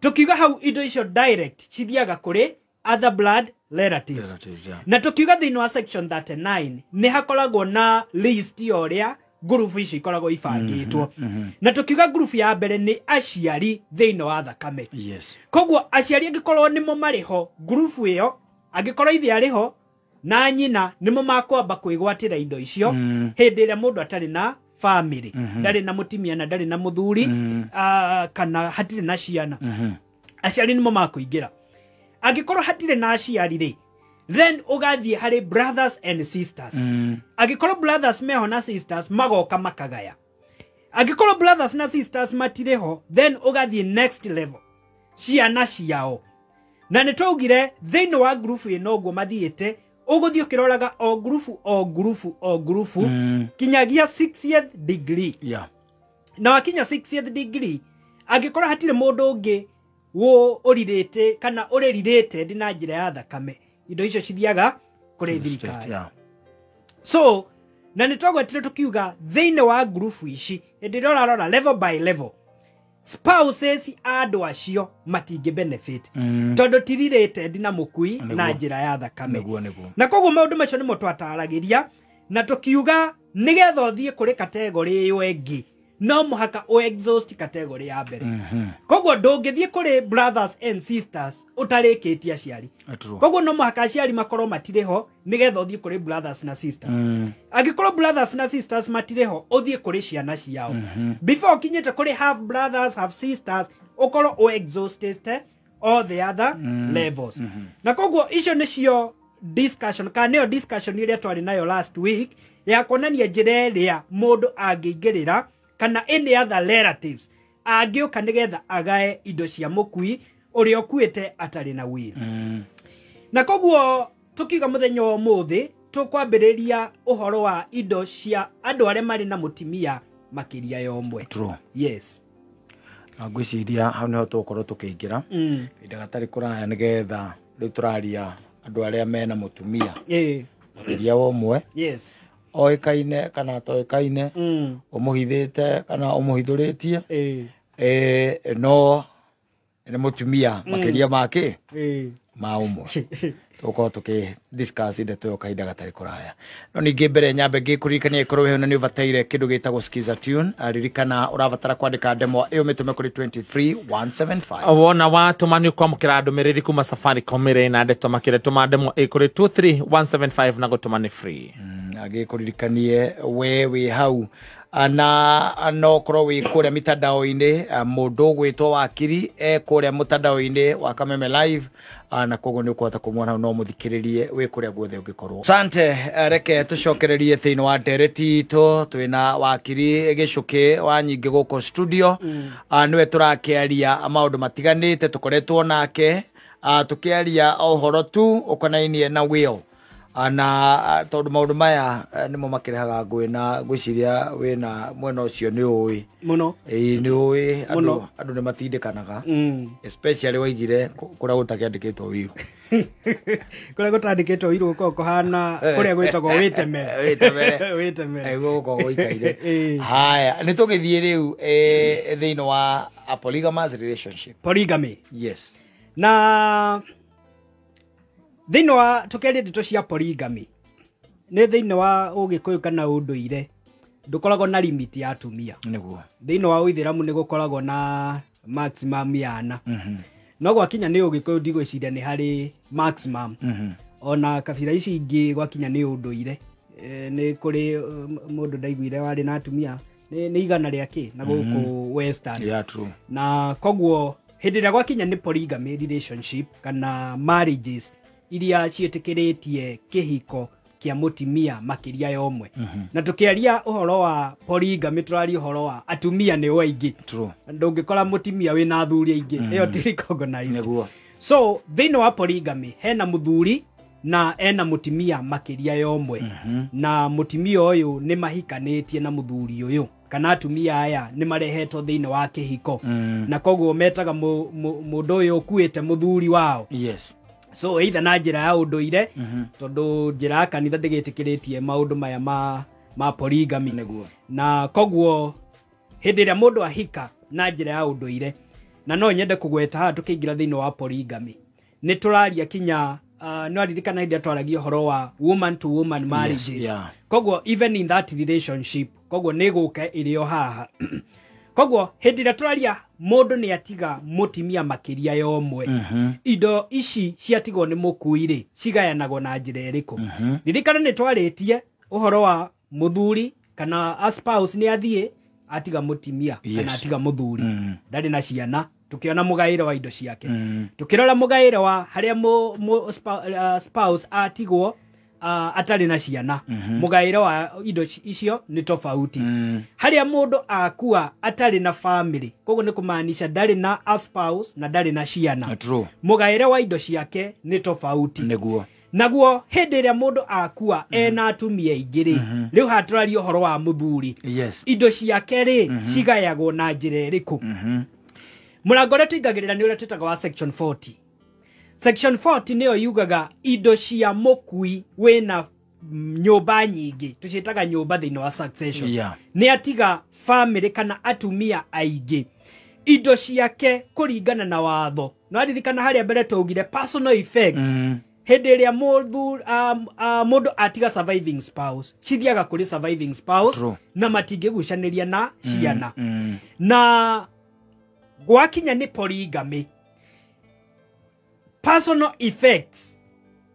Tukiuga hau indo icio direct cithiaga kuri other blood relatives. Na tukiuga thiini wa section 39 ni hakoragwo na list yoria group ici ikoragwo ibangitwo. Na tukiuga group ya mbere ni aciari thiini wa thakame. Koguo aciari angikorwo nimo mariho group iyo angikorwo ithe ariho na nyina nimo makwamba kwigwatira indo icio hindi ria mundu atari na family ndari na mutimia na ndari na muthuri kana hatire na ciana aciari nimo makuingira. Angikorwo hatire na aciari ri then ugathie hari brothers and sisters. Angikorwo brothers meho na sisters magoka makagaya. Angikorwo brothers na sisters matireho then ugathie next level ciana ciao. Na nitwaugire thiini wa group ino guo mathiite uguthio kiroraga o group kinyagia 60th degree. Na wakinya 60th degree angikorwo hatire mundu ungi wo uririte kana uri related na njira ya thakame indo icio cithiaga kuri thirikari. So na nitwagwetire tukiuga thiini wa group ici ndirora level by level spouses andu acio matingi benefit tondu ti related na mukui na njira ya thakame. Na koguo maundu macio nimo twataragiria na tukiuga nigetha uthie kuri category iyo engi no muhaka o exhaust category ya mbere. Koguo ndungithie kuri brothers and sisters utarikitie aciari. Koguo no muhaka aciari makorwo matireho nigetha uthie kuri brothers na sisters. Angikorwo brothers na sisters matireho uthie kuri ciana ciao. Before kinyete kuri half brothers half sisters ukorwo o exhausted all the other levels. Na koguo icio nicio discussion kaneo discussion ile twari nayo last week ya konania njira iria mundu angĩingĩrĩra kana any other relatives angĩũka nĩgetha agae indo cia mũkui ũrĩa ũkuĩte atarĩ na wĩra. Na koguo tukiga mũthenya wa ũmũthĩ tukwambĩrĩria ũhoro wa indo cia andũ arĩa marĩ na mũtumia makĩria ya ũmwe. True. Yes. Ngwĩciria hau nĩho tũgũkorwo tũkĩingĩra ihinda gatarĩ kũraya nĩgetha rĩu tũraria andũ arĩa mena mũtumia makĩria wa ũmwe. Yes. Oĩkaine kana atoĩkaine, ũmũhithĩte kana ũmũhithũrĩtie, no nĩ mũtumia makĩria make ma ũmwe. Tũgũkorwo tũkĩ-discuss ndeto ĩyo kahinda gatarĩ kũraya. No ningĩ mbere nyambe ngĩkũririkania ĩkorwo wĩho na nĩ ũbataire kĩndũ gĩtagwo skiza tune. Ririkana ũrabatara kwandĩka ndemwa ĩyo mĩtũme kũrĩ 23175. Wona watũma nĩ ũkwamũkĩra ndũmĩrĩri kuma Safaricom ĩrĩ na ndeto makĩria tũma ndemwa ĩkũrĩ 23175 na gũtũma nĩ free. Agĩkũririkanie we wĩ hau na no korwo wĩ kũrĩa mitandao-inĩ, mũndũ gwĩtwo Wakiri kũrĩa mũtandao-inĩ wa Kameme Live, na koguo nĩ ũkũhota kũmuona no mũthikĩrĩrie wĩ kũrĩa guothe ũngĩkorwo. Asante, reke tũcokererie thĩinĩ wa ndereti itũ twĩna Wakiri Gĩcũkĩ wa Nyingĩ gũkũ studio. Nĩwe tũrakĩaria maũndũ matiganĩte, tũkoretwo nake tũkĩaria ũhoro tu ũkonainie na will. Na tondu maundu maya nimo makirehaga ngui na ngwiciria wina mwena ucio ni uwi muno ni uwi andu ni matindikanaga especially waigire kuria gutakiandikitwo wiru kuria gutandikitwo wiru ko kohana kuria gwitagwo witemere guko guikaire. Haya ni tugithie riu thiini wa a polygamous relationship. Polygamy. Yes. Na thĩinĩ wa tũkĩaria ndeto cia polygamy nĩ thĩinĩ wa ũgĩkũyũ kana ũndũire ndũkoragwo na limit ya atumia. Nĩguo thĩinĩ wa Ũithĩramu nĩ gũkoragwo na maximum ya 4. No gwakinya nĩ ũgĩkũyũ ndigwĩciria nĩ harĩ maximum. Ona kabira ici ingĩ gwakinya nĩ ũndũire nĩ kũrĩ mũndũ ndaiguire warĩ na atumia nĩ igana rĩake na gũkũ western. Yeah, true. Na koguo hĩndĩ ĩrĩa gwakinya nĩ polygamy relationship kana marriages iria ciĩtĩkĩrĩtie kĩhiko kĩa mũtumia makĩria ya ũmwe. Na tũkĩaria ũhoro wa polygamy tũraria ũhoro wa atumia nĩ aingĩ. True. Ndũngĩkora mũtumia wĩna athuri aingĩ, ĩyo ti recognized. So thĩinĩ wa polygamy hena mũthuri na ena mũtumia makĩria ya ũmwe. Na mũtumia ũyũ nĩ mahikanĩtie na mũthuri ũyũ kana atumia aya nĩ marehetwo thĩinĩ wa kĩhiko. Na koguo metaga mũndũ ũyũ ũkuĩte mũthuri wao. Yes. So either na njĩra ya ũndũire tondũ njĩra ya kanitha ndĩgĩtĩkĩrĩtie maũndũ maya ma polygamy. Na koguo hĩndĩ ĩrĩa mũndũ ahika na njĩra ya ũndũire, na no nyende kũgweta haha tũkĩingĩra thĩinĩ wa polygamy, nĩ tũraria kinya no ririkana hĩndĩ twaragia ũhoro wa woman to woman marriages. Yes, yeah. Koguo even in that relationship koguo nĩ gũka ĩrĩ o haha. Koguo hĩndĩ ĩrĩa tũraria mũndũ nĩ atiga mũtumia makĩria ya ũmwe, indo ici ciatigwo nĩ mũkui-rĩ cigayanagwo na njĩra ĩrĩkũ? Ririkana nĩ twarĩtie ũhoro wa mũthuri kana a spouse nĩ athiĩ atiga mũtumia kana atiga mũthuri ndarĩ na ciana, tukiona mugaire wa indo ciake. Tukirora mugaire wa haria spouse atigwo atari na ciana, mugaire wa indo icio ni tofauti. Haria mundu akua atari na family, koguo ni kumaanisha ndari na a spouse na ndari na ciana. Mugaire wa indo ciake ni tofauti. Naguo hindi ĩrĩa mũndũ akua ena atumia aingĩ-rĩ, rĩu hatũraria ũhoro wa mũthuri. Indo ciake-rĩ cigayagwo na njĩra ĩrĩkũ? Mũrango ũrĩa tũingagĩrĩra nĩ ũrĩa twĩtaga wa section 40. Section 40 nĩyo yugaga indo cia mũkui wĩna nyũmba nyingĩ, tũciĩtaga nyũmba thĩinĩ wa succession. Nĩ atiga family kana atumia aingĩ, indo ciake kũringana na watho. No aririkana harĩa mbere twaugire personal effects. Hĩndĩ ĩrĩa mũndũ atiga surviving spouse, cithiaga kũrĩ surviving spouse na matingĩgucanĩria na ciana. Na gwakinya nĩ polygamy, personal effects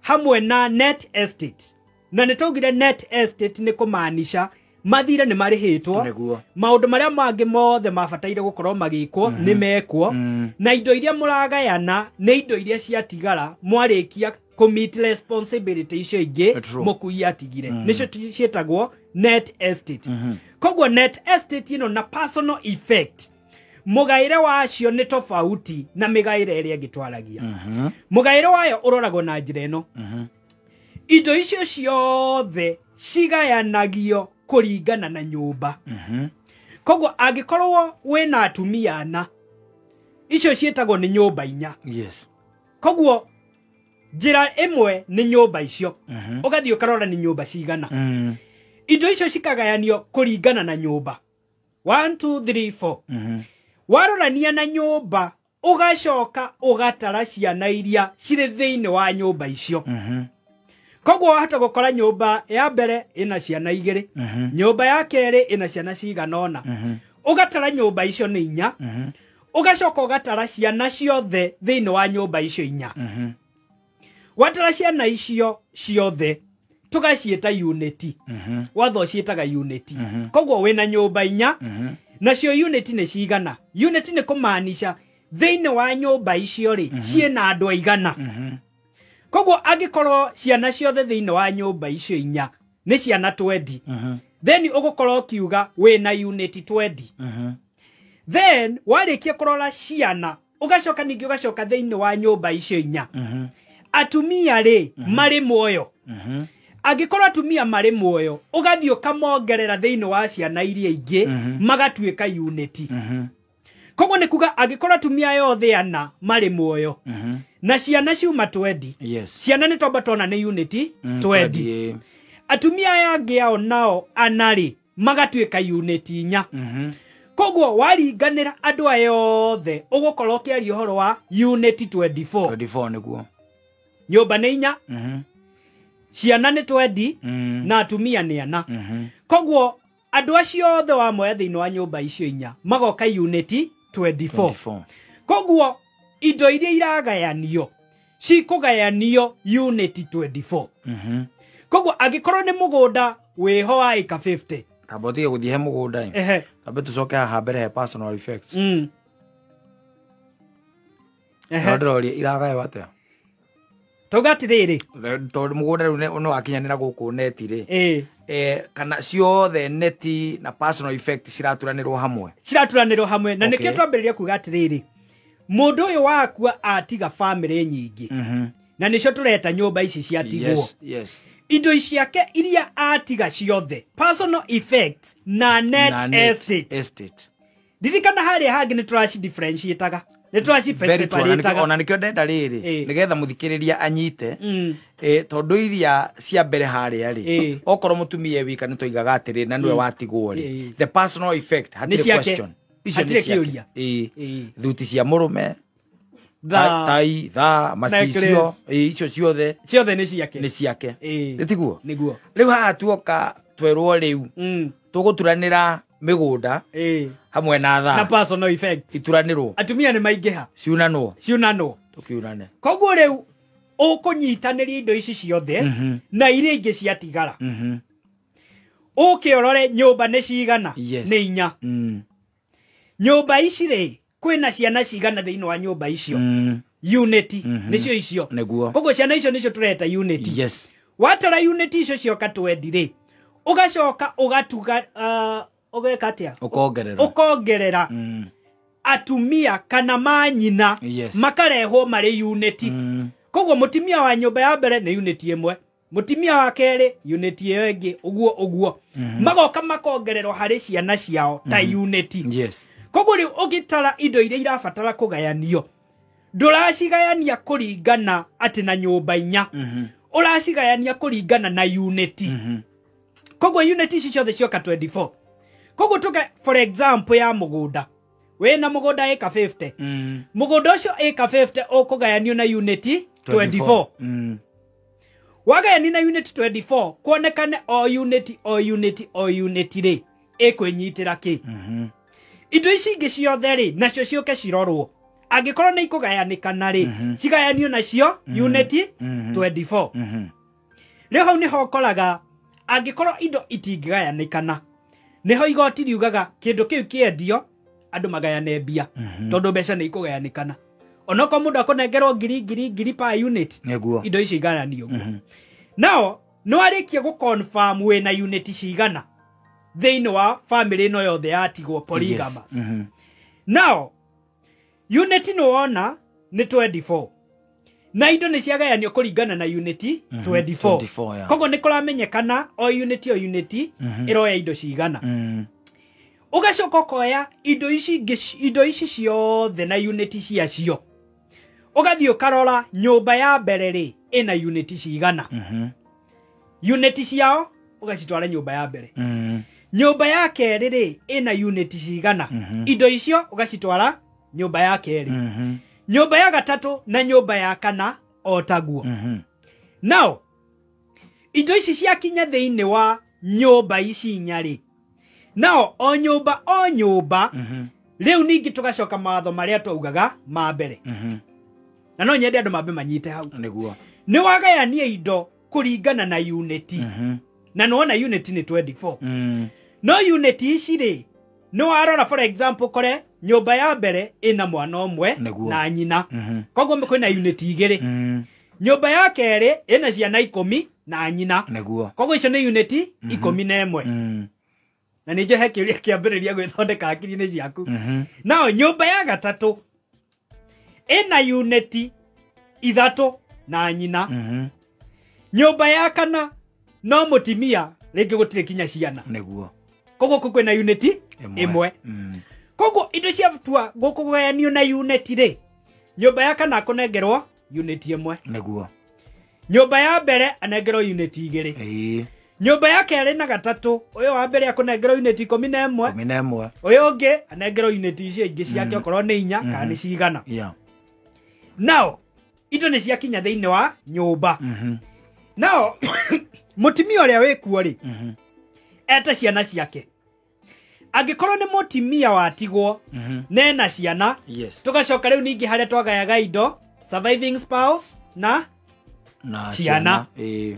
hamwe na net estate. Na nĩtwaugire net estate nĩ kũmaanisha mathire nĩ marĩhĩtwo maũndũ marĩa mangĩ mothe mabataire gũkorwo magĩkwo nĩ mekwo na indo iria mũragayana nĩ indo iria ciatigara mwarĩkia commit responsibility icio ingĩ mũkui atigire nĩcio ciĩtagwo net estate koguo net estate ĩno na personal effect mũgaĩre wacio nĩ tofauti na mĩgaĩre ĩrĩa ĩngĩtwaragia mũgaĩre wayo ũroragwo na njĩra ĩno indo icio ciothe cigayanagio kũringana na nyũmba koguo angĩkorwo wĩna atumia ana icio ciĩtagwo nĩ nyũmba 4 koguo njĩra ĩmwe nĩ nyũmba icio ũgathiĩ ũkarora nĩ nyũmba cigana indo icio cikagayanio kũringana na nyũmba 1 2 3 4 warorania na nyũmba ũgacoka ũgatara ciana iria cirĩ thĩinĩ wa nyũmba icio koguo wahota gũkora nyũmba ya mbere ĩna ciana 2 nyũmba ya kerĩ ĩna ciana cigana ũna ũgatara nyũmba icio nĩ 4 ũgacoka ũgatara ciana ciothe thĩinĩ wa nyũmba icio 4 watara ciana icio ciothe tugaciĩta unit watho ciĩtaga unit koguo wĩna nyũmba 4 nacio unit nĩ cigana unit nĩ kũmaanisha thĩinĩ wa nyũmba icio rĩ ciĩna andũ aigana koguo angĩkorwo ciana ciothe thĩinĩ wa nyũmba icio 4 nĩ ciana 20 then ũgũkorwo kiuga wĩna unit 20 then warĩkia kũrora ciana ũgacoka ningĩ ũgacoka thĩinĩ wa nyũmba icio 4 atumia rĩ marĩ muoyo angĩkorwo atumia marĩ muoyo ũgathiĩ ũkamongerera thĩinĩ wa ciana iria ingĩ magatuĩka unit koguo nĩ kuga angĩkorwo atumia yothe ana marĩ muoyo na ciana ciuma 20 ciana nĩ tomba tona nĩ unit 20 atumia yangĩ ao nao anarĩ magatuĩka unit 4 koguo waringanĩra andũ aya othe ũgũkorwo ũkĩaria ũhoro wa unit 24 nĩguo nyũmba nĩ 4 ciana nĩ 20 na atumia nĩ ana koguo andũ acio othe wamoya thĩinĩ wa nyũmba icio 4 magoka unit 24 koguo indo iria iragayanio cikũgayanio unit 24 koguo angĩkorwo nĩ mũgũnda wĩho wa ĩka 50 tambotige gũthiĩ he mũgũnda tambe tũcoke haha mbere he personal effects ndĩroria iragayo atĩa tugatirĩrĩ tondũ mũgũnda rĩu no akinyanĩra gũkũ neti rĩ kana ciothe neti na personal effect ciraturanĩrwo hamwe na nĩkĩo twambĩrĩria kuga atĩrĩrĩ mũndũ ũyũ wakua atiga family nyingĩ na nĩcio tũreta nyũmba ici ciatigwo indo ciake iria atiga ciothe personal effect na net estate dirikana harĩa hangĩ nĩ tũraci differentiataga nĩ tũraci separataga ona nĩkĩo ndenda rĩrĩ nĩgetha mũthikĩrĩria anyite tondũ iria cia mbere harĩa rĩ okorwo mũtumia wika nĩ tũigaga atĩrĩ na nĩwe watigwo rĩ the personal effect hatirĩ question icio nĩ ciake thuti cia mũrũme tai macicio icio ciothe nĩ ciake nĩtiguo rĩu haha tuoka twerwo rĩu tũgũturanĩra mĩgũnda hamwe na personal effect ituranĩrwo atumia nĩ maingĩha ciunanwo tũkiunane koguo rĩu ũkũnyitanĩria indo ici ciothe na iria ingĩ ciatigara ũkĩorore nyũmba nĩ cigana nĩ 4 nyũmba ici rĩ kwĩna ciana cigana thĩinĩ wa nyũmba icio unit nĩcio icio koguo ciana icio nĩcio tũreta unit watara unit icio cioka 20 rĩ ũgacoka ũgatuga ũgeka atĩa ũkongerera atumia kana manyina makarehwo marĩ unit koguo mũtumia wa nyũmba ya mbere nĩ unit 1 mũtumia wa kerĩ unit ĩyo ĩngĩ ũguo magoka makongererwo harĩ ciana ciao ta unit koguo rĩu ũgĩtara indo iria irabatara kũgayanio ndũracigayania kũringana atĩ na nyũmba 4 ũracigayania kũringana na unit koguo unit ici ciothe cioka 24 koguo tuge for example ya mũgũnda wĩna mũgũnda ĩka 50 mũgũnda ũcio ĩka 50 ũkũgayanio na unit 24 wagayani na unit 24 kuonekane o unit rĩ ĩkwĩnyitĩra kĩ indo ici ingĩ ciothe rĩ nacio ciũke cirorwo angĩkorwo nĩ ikũgayanĩkana rĩ cigayanio nacio unit 24 rĩu hau nĩho ũkoraga angĩkorwo indo itingĩgayanĩkana neho igoti riugaga kindu kiu kiendio andu magayane mbia tondu mbeca ni ikugayanikana onoko mundu akonengerwo ngiri per unit indo icio igayanio nao no arikie gu confirm we na unit cigana theini wa family no yothe yatigwo polygamous nao unit no ona ni 24 na indo ni ciagayanio kuringana na unit 24 kogo ni kuramenyekana o unit iroya indo cigana ugacoka koya indo ici ciothe na unit ciacio ugathio karora nyumba ya mbere ri ina unit cigana unit ciao ugacitwara nyumba ya mbere nyumba ya keri ri ina unit cigana indo icio ugacitwara nyumba ya keri nyumba ya gatatu na nyumba ya kana otaguo now indo ici ciakinya theini wa nyumba ici nyari now o nyumba riu ningi tugacoka matho maria twaugaga ma mbere na no nyende andu mambe manyite hau niguo ni wagayania indo kuringana na unit na no na unit ni 24 no unit ici ri no arora for example kore nyumba ya mbere ina mwana omwe na nyina koguo kwina unit igiri nyumba ya keri ina ciana 10 na nyina koguo icio ni unit 11 na nije hekiria kiambiriria gwithondeka akiri-ini ciaku nao nyumba ya gatatu ina unit 3 na nyina nyumba ya kana no mutimia ringi gutire kinya ciana koguo kwina unit imwe koguo indo cia tua gukugayanio na unit ri nyumba ya kana kunengerwo unit imwe nyumba ya mbere anengerwo unit igiri nyumba ya keri na gatatu uyo wa mbere akunengerwo unit 11 uyo ungi anengerwo unit icio ingi ciake okorwo ni 4 kana ni cigana now indo ni ciakinya theini wa nyumba now mutimia uria wikuo ri eta ciana ciake angikorwo ni mutimia watigwo nena ciana tugacoka riu ningi haria twagayaga indo surviving spouse na ciana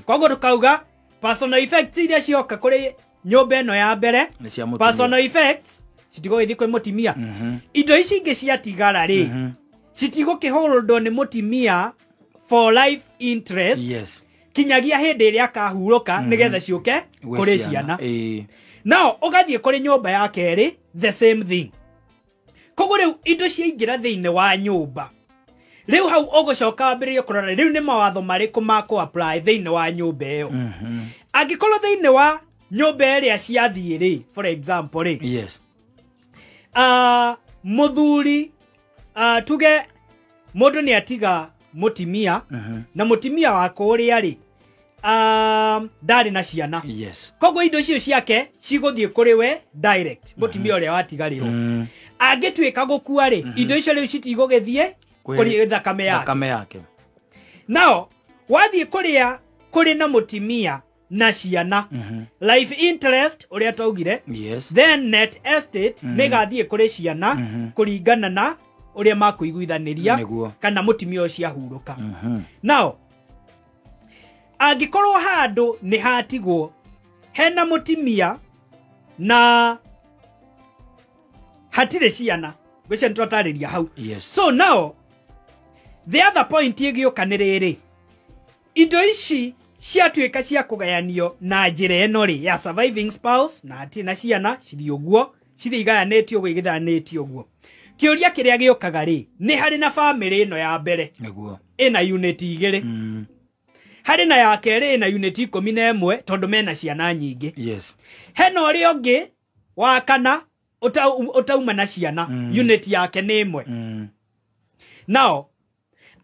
koguo tukauga personal effects iria cioka kuri nyumba ino ya mbere personal effects citigo ithi kwi mutimia indo ici ingi ciatigara ri citigo kiholdo ni mutimia for life interest kinyagia hindi iria akahuruka nigetha ciuke kuri ciana now ugathie kuri nyumba ya keri the same thing koguo riu indo ciaingira thiini wa nyumba riu hau ugucoka wambiririe kurora riu ni mawatho mariku ma ku apply thiini wa nyumba iyo angikorwo thiini wa nyumba iria ciathie ri for example ri muthuri tuge mundu ni atiga mutimia na mutimia wako uria ri ndari na ciana koguo indo icio ciake ciguthie kuri we direct mutimia uria watigarirwo angitwika gukua ri indo icio riu citigugithie kuri thakame yake now wathie kuria kuri na mutimia na ciana life interest uria twaugire then net estate negathie kuri ciana kuringana na uria makuiguithaniria kana mutimia ucio ahuruka now angikorwo handu ni hatigwo hena mutimia na hatire ciana gwice ntwatariria hau so now the other point igioka ni riri indo ici ciatuika cia kugayanio na njira eno ri ya surviving spouse na atina ciana ciri uguo ciri igayanitio gwigithanitio uguo kiuria kiria giokaga ri ni hari na family ino ya mbere niguo ina unit igiri hari na ya keri ina unit 11 tondu mena ciana nyingi hena uri ungi wa kana utauma na ciana unit yake ni imwe now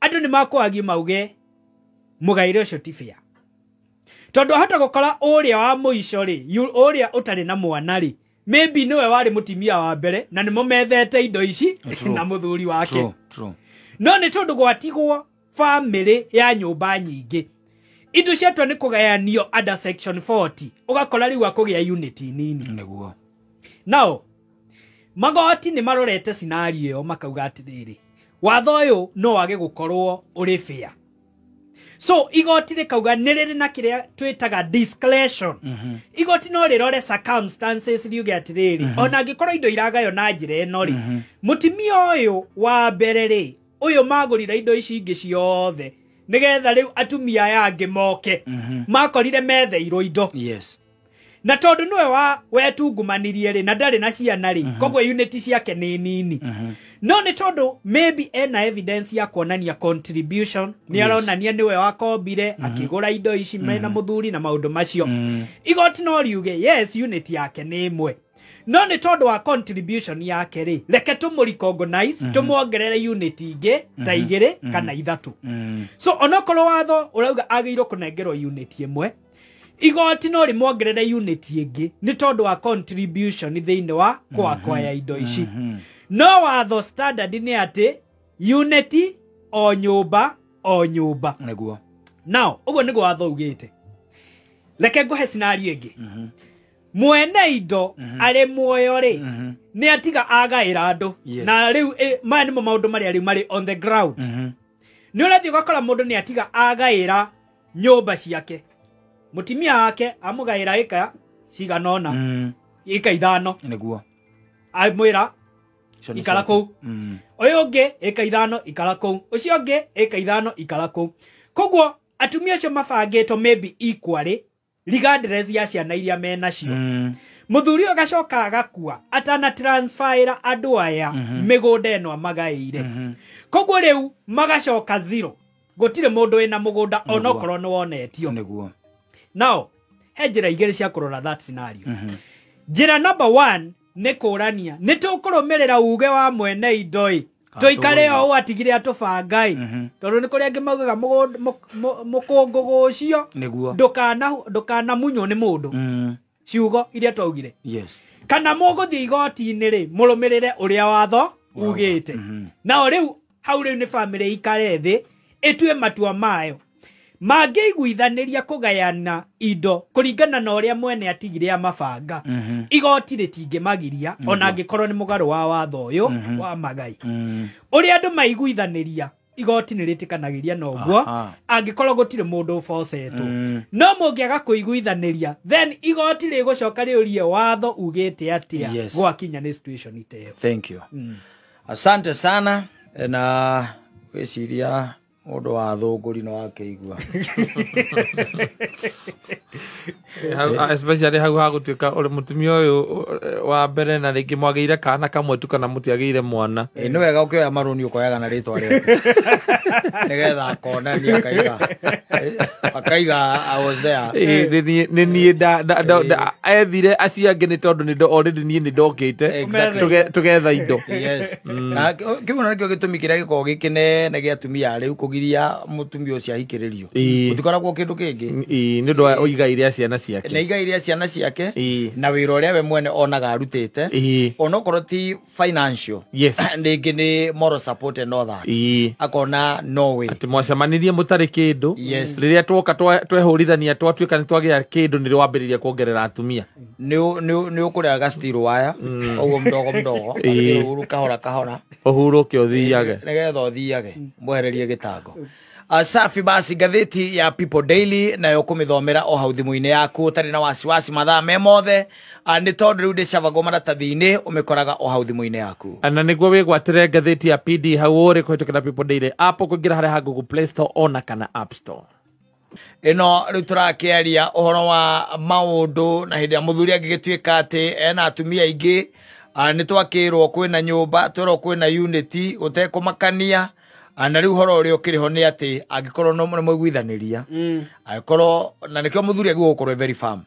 andu ni makwagi mauge mugaire ucio ti fair tondu hata gukora uria wa muico ri uria utari na mwana ri maybe niwe wari mutimia wa mbere na nimo methete indo ici na muthuri wake no ni tondu gwatigwo family ya nyumba nyingi indo ciatwa ni kugayanio under section 40 ugakora riu akugia unit nini niguo now magoti ni marorete scenario makauga atiriri watho uyu no wage gukorwo uri fair So igoti rikauga niriri na kiria twitaga discretion. Igoti no rirore circumstances riuge atiriri ona ngikorwo indo iragayo na njira eno ri mutimia uyu wa mbere ri uyu magurira indo ici ingi ciothe nigetha riu atumia aya angi moke makorire metheirwo indo. Yes. Na tondu niwe wa wetungumanirie ri na ndari na ciana ri kogwo unity ciake ni nini. No ni tondu maybe ena evidence ya kuonania contribution ni aronania niwe wakombire akigura indo ici mena muthuri na maundu macio. Igoti no riuge yes unity yake ni imwe. No ni tondu wa contribution yake ri reke tumuricognize tumuongerere unity ingi ta igiri kana ithatu. So onokorwo watho urauga agirwo kunengerwo unity imwe igoti no rimuongerere unity ingi ni tondu wa contribution thiini wa kwa ya indo ici. No watho standard ni ati unity o nyumba Neguo. Now ugo nigo watho ugite reke nguhe scenario ingi. Mwene indo ari muoyo ri ni atiga agaira andu na riu maya nimo maundu mari ari mari on the ground. Ni urathi ugakora mundu ni atiga agaira nyumba ciake mutimia wake amugaira ika ciganona ika 5 Neguo. Amwira ikara kou uyu ungi ika 5 ikara kou ucio ungi ika 5 ikara kou. Kogwo atumia acio mabangitwo maybe equally regardless ya ciana iria mena cio. Muthuri agacoka agakua atana transfer andu aya migunda eno amagaire. Kogwo riu magacoka 0 gutire mundu ena mugunda onokorwo ni wonetio. Neguo. Now he njira igiri cia kurora that scenario. Njira number 1 ni kurania ni tukurumirira uge wa mwene indoi tuikare o atigire atubangai tondu ni kuria ngimaugaga mukungu gucio Neguo. ndukana munyo ni mundu ciugo iria twaugire. Yes. Kana muguthie igoti-ini ri murumirire uria watho ugite. Na riu hau riu ni family ikare thi itue matua mayo mangeiguithaniria kugayana indo kuringana na uria mwene atigire amabanga. Igoti ritingimagiria ona angikorwo ni mugaru wa watho uyu wa magai. Uria andu maiguithaniria igoti ni ritikanagiria na uguo angikorwo gutire mundu forceto. No mungiaga kuiguithaniria then igoti rigucoka riurie watho ugite atia gwakinya ni situation iteyo. Thank you. Asante sana na weciria mundu wa thunguri no akeigua. Especially hau hagutuika uri mutumia uyu wa mbere na ringi mwageire kana kamwe tu kana mutiageire mwana. Ni wega ukioya maruni ukoyaga na ritwa riaku nigetha akona ni akaiga I was there. Ni ni da ethire aciange ni tondu ni already ni ndokite tugetha indo. Yes. Na kiuna nikio gitumi kiria giko gikine na giatumia riu kugiria mutumia ucio ahikiririo utikoragwo kindu kingi ni ndu oiga iria ciana ciake na iga iria ciana ciake na wira uria we mwene onaga arutite onokorwo ti financial ndingi ni moral support and all that akona no way ati mwacamanirie mutari kindu riria twoka twehurithania twatuika ni twagira kindu ni rwambiriria kuongerera atumia ni ukuriaga steel wire oguo mdogo uru kahora uhuruke uthiage nigetha uthiage mwehererie gitango. Safi basi gatheti ya People Daily nayo kumithomera o hau thimu-ini yaku tari na wasiwasi mathaa me mothe ni tondu riu ndicavago maratathi-ini umikoraga o hau thimu-ini yaku na niguo wigwatire gatheti ya PD hau uri kuhitukira People Daily app kuingira haria ha Google Play Store ona kana App Store. Ino riu turakiaria uhoro wa maundu na hindi ya muthuri angigituika ati ena atumia ingi ni twakirwo kwina nyumba twirwo kwina unity gutekumakania na riu horo uri ukiriho ni ati angikorwo no mwiguithaniria agikorwo na nikio muthuri agigukorwo very firm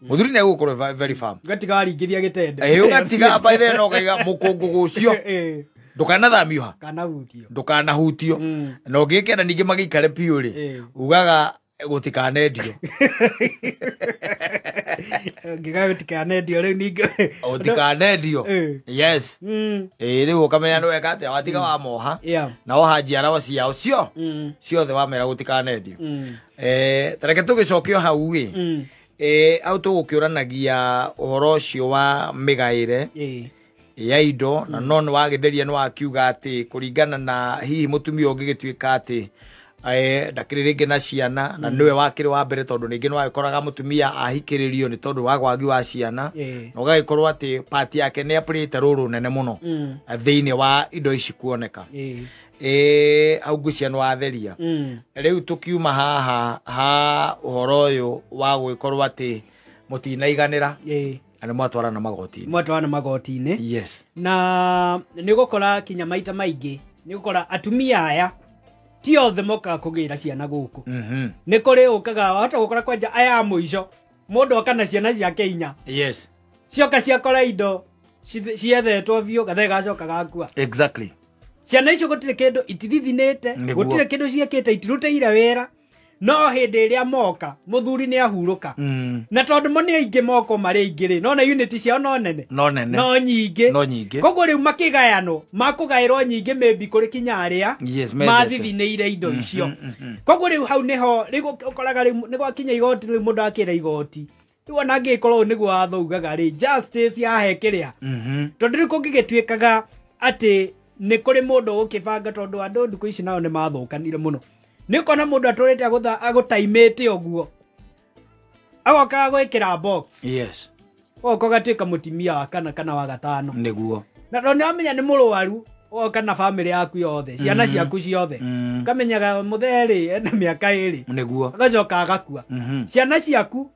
muthuri ni agigukorwo very firm gatiga ringiria gitende ugatiga by the no gaiga mukungu gucio ndukanathamio ndukanahutio na ungikenda ningi magikare piuri ugaga gutikanendio ngiga gutikanendio riu ningi gutikanendio yes riu ukamenya no weka ati watiga wa moha na ohaji arawa ciao ciothe wamera gutikanendio tareke tugicokio hau au tugukiuranagia uhoro ucio wa migaire ya indo na non wagitheria no akiuga ati kuringana na hihi mutumia ungigituika ati ndakĩrĩ rĩngĩ na ciana na nĩwe wakĩrĩ wa mbere tondũ rĩngĩ no agĩkoraga mũtumia ahikĩrĩrio nĩ tondũ wa wagi wa ciana na ũgagĩkorwo atĩ pati yake nĩ apũrĩte rũrũ nene mũno thĩinĩ wa indo ici kuoneka hau ngũcia nĩ watheria rĩu tũkiuma haha ha ũhoro ũyũ wa gũgĩkorwo atĩ mũtinaiganĩra na mwatwarana magoti-inĩ yes na nĩ gũkora kinya maita maingĩ nĩ gũkora atumia aya ti othe mokaga kũgĩra ciana gũkũ nĩ kũrĩ ũkaga wahota gũkora kwanja aya mũico mũndũ oka na ciana ciake inya yes cioka ciakora indo ciethetwo biũ gathe gacoka gakua exactly ciana icio gũtirĩ kĩndũ itithithinĩte gũtirĩ kĩndũ ciĩkĩte itirutĩire wĩra no hĩndĩ ĩrĩa moka mũthuri nĩ ahurũka na tondũ mo nĩ aingĩ moko marĩ aingĩ no na unity ciao no nene no nyingĩ koguo rĩu makĩgayanwo makũgaĩrwo nyingĩ maybe kũrĩ kinya arĩa mathithinĩire indo icio koguo rĩu hau nĩho rĩu ũkoraga rĩu nĩ gwakinya igoti rĩu mũndũ akĩra igoti rĩu ona angĩkorwo nĩguo wathaugaga rĩ justice yahe kĩrĩa tondũ rĩu kũngĩgĩtuĩkaga atĩ nĩ kũrĩ mũndũ ũkĩbanga tondũ andũ ndukũ ici nao nĩ mathũkanire mũno nĩ kona mũndũ atũrĩte agũtaimĩte ũguo agoka gwĩkĩra box yes oka gatuĩka mũtimia wa kana wa gatano nĩguo na tondũ nĩwamenya nĩ mũrũaru oka na family yaku yothe ciana ciaku ciothe kamenyaga mũtherĩ ena mĩaka 2 nĩguo agacoka agakua ciana ciaku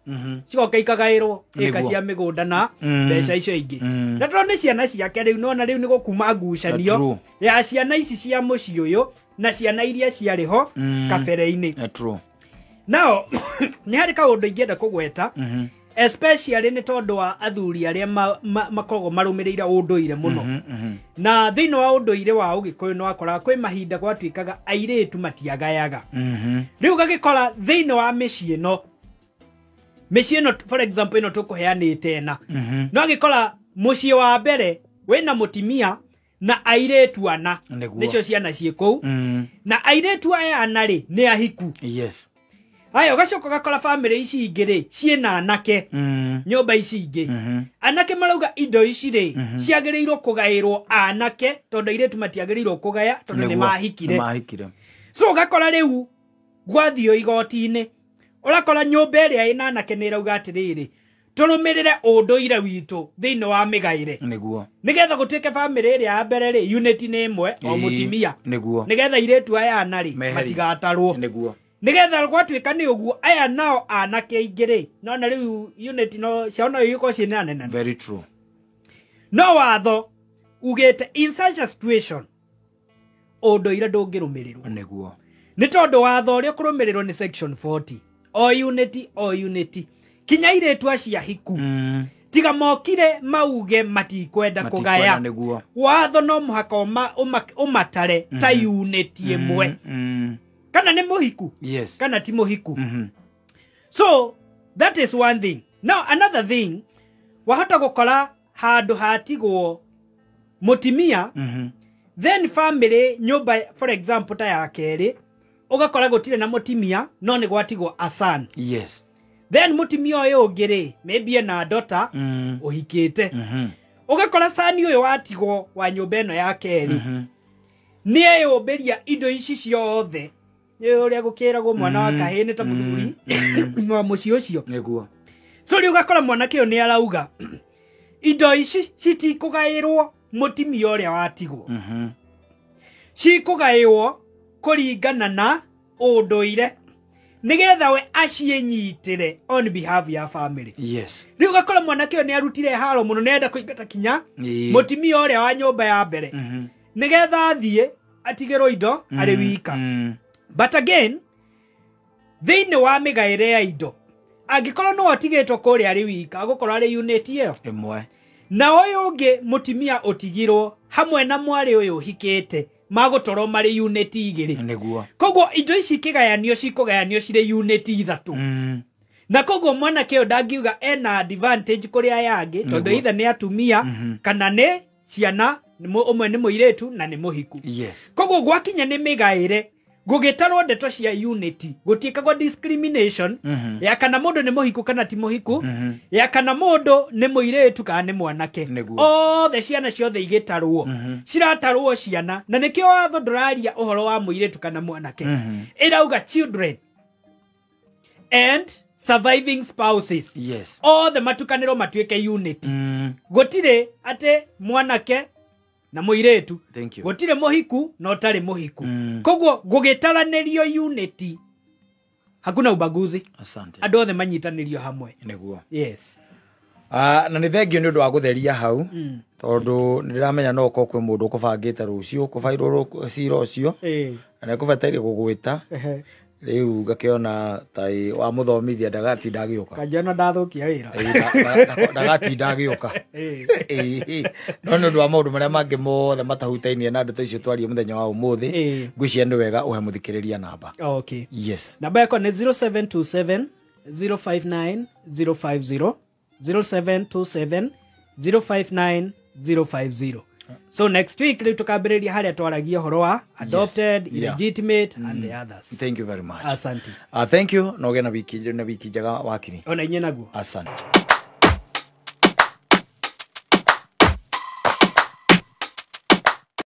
cigoka ikagaĩrwo ĩka cia mĩgũnda na mbeca icio ingĩ na tondũ nĩ ciana ciake rĩu nona rĩu nĩ gũkuma ngucanio ya ciana ici cia mũciĩ ũyũ na ciana iria ciarĩ ho kabere-inĩ nao nĩ harĩ kaũndũ ingĩenda kũgweta especially nĩ tondũ wa athuri arĩa makoragwo marũmĩrĩire ũndũire mũno na thĩinĩ wa ũndũire wa Ũgĩkũyũ nĩ wakoraga kwĩ mahinda gwatuĩkaga airĩtu matiagayaga rĩu gagĩkora thĩinĩ wa mĩciĩ ĩno for example ĩno tũkũheanĩte ena no agĩkora mũciĩ wa mbere wĩna mũtimia na airĩtu ana nĩcio ciana ciĩ kũu na airĩtu aya ana rĩ nĩ ahiku yes ayo gacoka gakora family ici ingĩ rĩ ciĩna anake nyũmba ici ingĩ anake marauga indo ici rĩ ciagĩrĩirwo kũgaĩrwo anake tondũ airĩtu matiagĩrĩirwo kũgaya tondũ nĩ mahikire so gakora rĩu gwathio igoti-inĩ ũrakora nyũmba ĩrĩa ĩna anake nĩ ĩrauga atĩrĩrĩ tũrũmĩrĩre ũndũire witũ thĩinĩ wa mĩgaĩre nĩgetha gũtuĩke family ĩrĩa ya mbere rĩ unity nĩ ĩmwe o mũtimia nĩgetha airĩtu aya ana rĩ matigatarwo nĩgetha gwatuĩka nĩ ũguo aya nao anake aingĩ rĩ nona rĩu unity no ciao no igĩkorwo ciĩ nene very true no watho ugĩte in such a situation ũndũire ndũngĩrũmĩrĩrwo nĩ tondũ watho ũrĩa ũkũrũmĩrĩrwo nĩ section 40 o unity kinya airĩtu acia hiku tiga mokire mauge matikwenda kũgaya watho no mũhaka ũmatare ta unity ĩmwe kana nĩ mũhiku kana ti mũhiku so that is one thing now another thing wahota gũkora handũ hatigwo mũtimia then family nyũmba for example ta ya kerĩ ũgakora gũtirĩ na mũtimia no nĩ gwatigwo a son then mũtimia ũyũ ũngĩ rĩ maybe ena daughter ũhikĩte ũgakora son ũyũ watigwo wa nyũmba ĩno ya kerĩ nĩ eyũmbĩria indo ici ciothe ũrĩa gũkĩragwo mwana wa kahĩĩ nĩ ta mũthuri wa mũciĩ ũcio so rĩu ũgakora mwanake ũyũ nĩ arauga indo ici citikũgaĩrwo mũtimia ũrĩa watigwo cikũgaĩrwo kũringana na ũndũire nĩgetha we aciĩnyitĩre on behalf ya family rĩu ũgakora mwanake ũyũ nĩ arutire haro mũno nĩenda kũingata kinya mũtimia ũrĩa wa nyũmba ya mbere nĩgetha athiĩ atigĩrwo indo arĩ wika but again thĩinĩ wa mĩgaĩre ya indo angĩkorwo no atigĩtwo kũrĩa arĩ wika agũkorwo arĩ unity ĩyo ĩmwe na ũyũ ũngĩ mũtimia ũtigirwo hamwe na mwarĩ ũyũ ũhikĩte magũtorwo marĩ unity igĩrĩ koguo indo ici cikũgayanio cirĩ unity ithatũ na koguo mwanake ũyũ ndangiuga ena advantage kũrĩ aya angĩ tondũ either nĩ atumia kana nĩ ciana ũmwe nĩ mũirĩtu na nĩ mũhiku koguo gwakinya nĩ mĩgaĩre gugitarwo ndeto cia unity gutiikagwo discrimination ya kana mundu ni muhiku kana ti muhiku ya kana mundu ni muiretu kana ni mwanake othe ciana ciothe igitarwo ciratarwo ciana na nikio watho nduraria uhoro wa muiretu kana mwanake irauga children and surviving spouses. Yes. All the matukaniro matuike unity. Gotire ate mwanake na muiretu. Thank you. Gotire mohiku na otare mohiku. Kogwo gugitaranĩrio unity. Hakuna ubaguzi. Asante. Andũ othe manyitanĩrio hamwe. Niguo. Yes. Na nĩ thengio nĩ ũndũ wa gutheria hau. Tondu ndiramenya no ko kwe mundu kubangite rucio kubairwo cira ucio. Na kubataire gugwita. Riu ngakiona tai wa muthomithia ndagati ndagioka kanjana ndathukia wira ndagati ndagioka no ndu wa maundu maria mangi mothe matahutainie na ndeto icio twarie muthenya wa umuthi ngwiciria ni wega uhe muthikiriria namba. Okay. Yes. Namba yako ni 0727 059 050 0727 059 050. So next week we tukambiriria haria twaragia horo wa adopted, illegitimate and the others. Thank you very much. Asante. Thank you. No gena wiki njega wakiri. Ona inye naguo. Asante.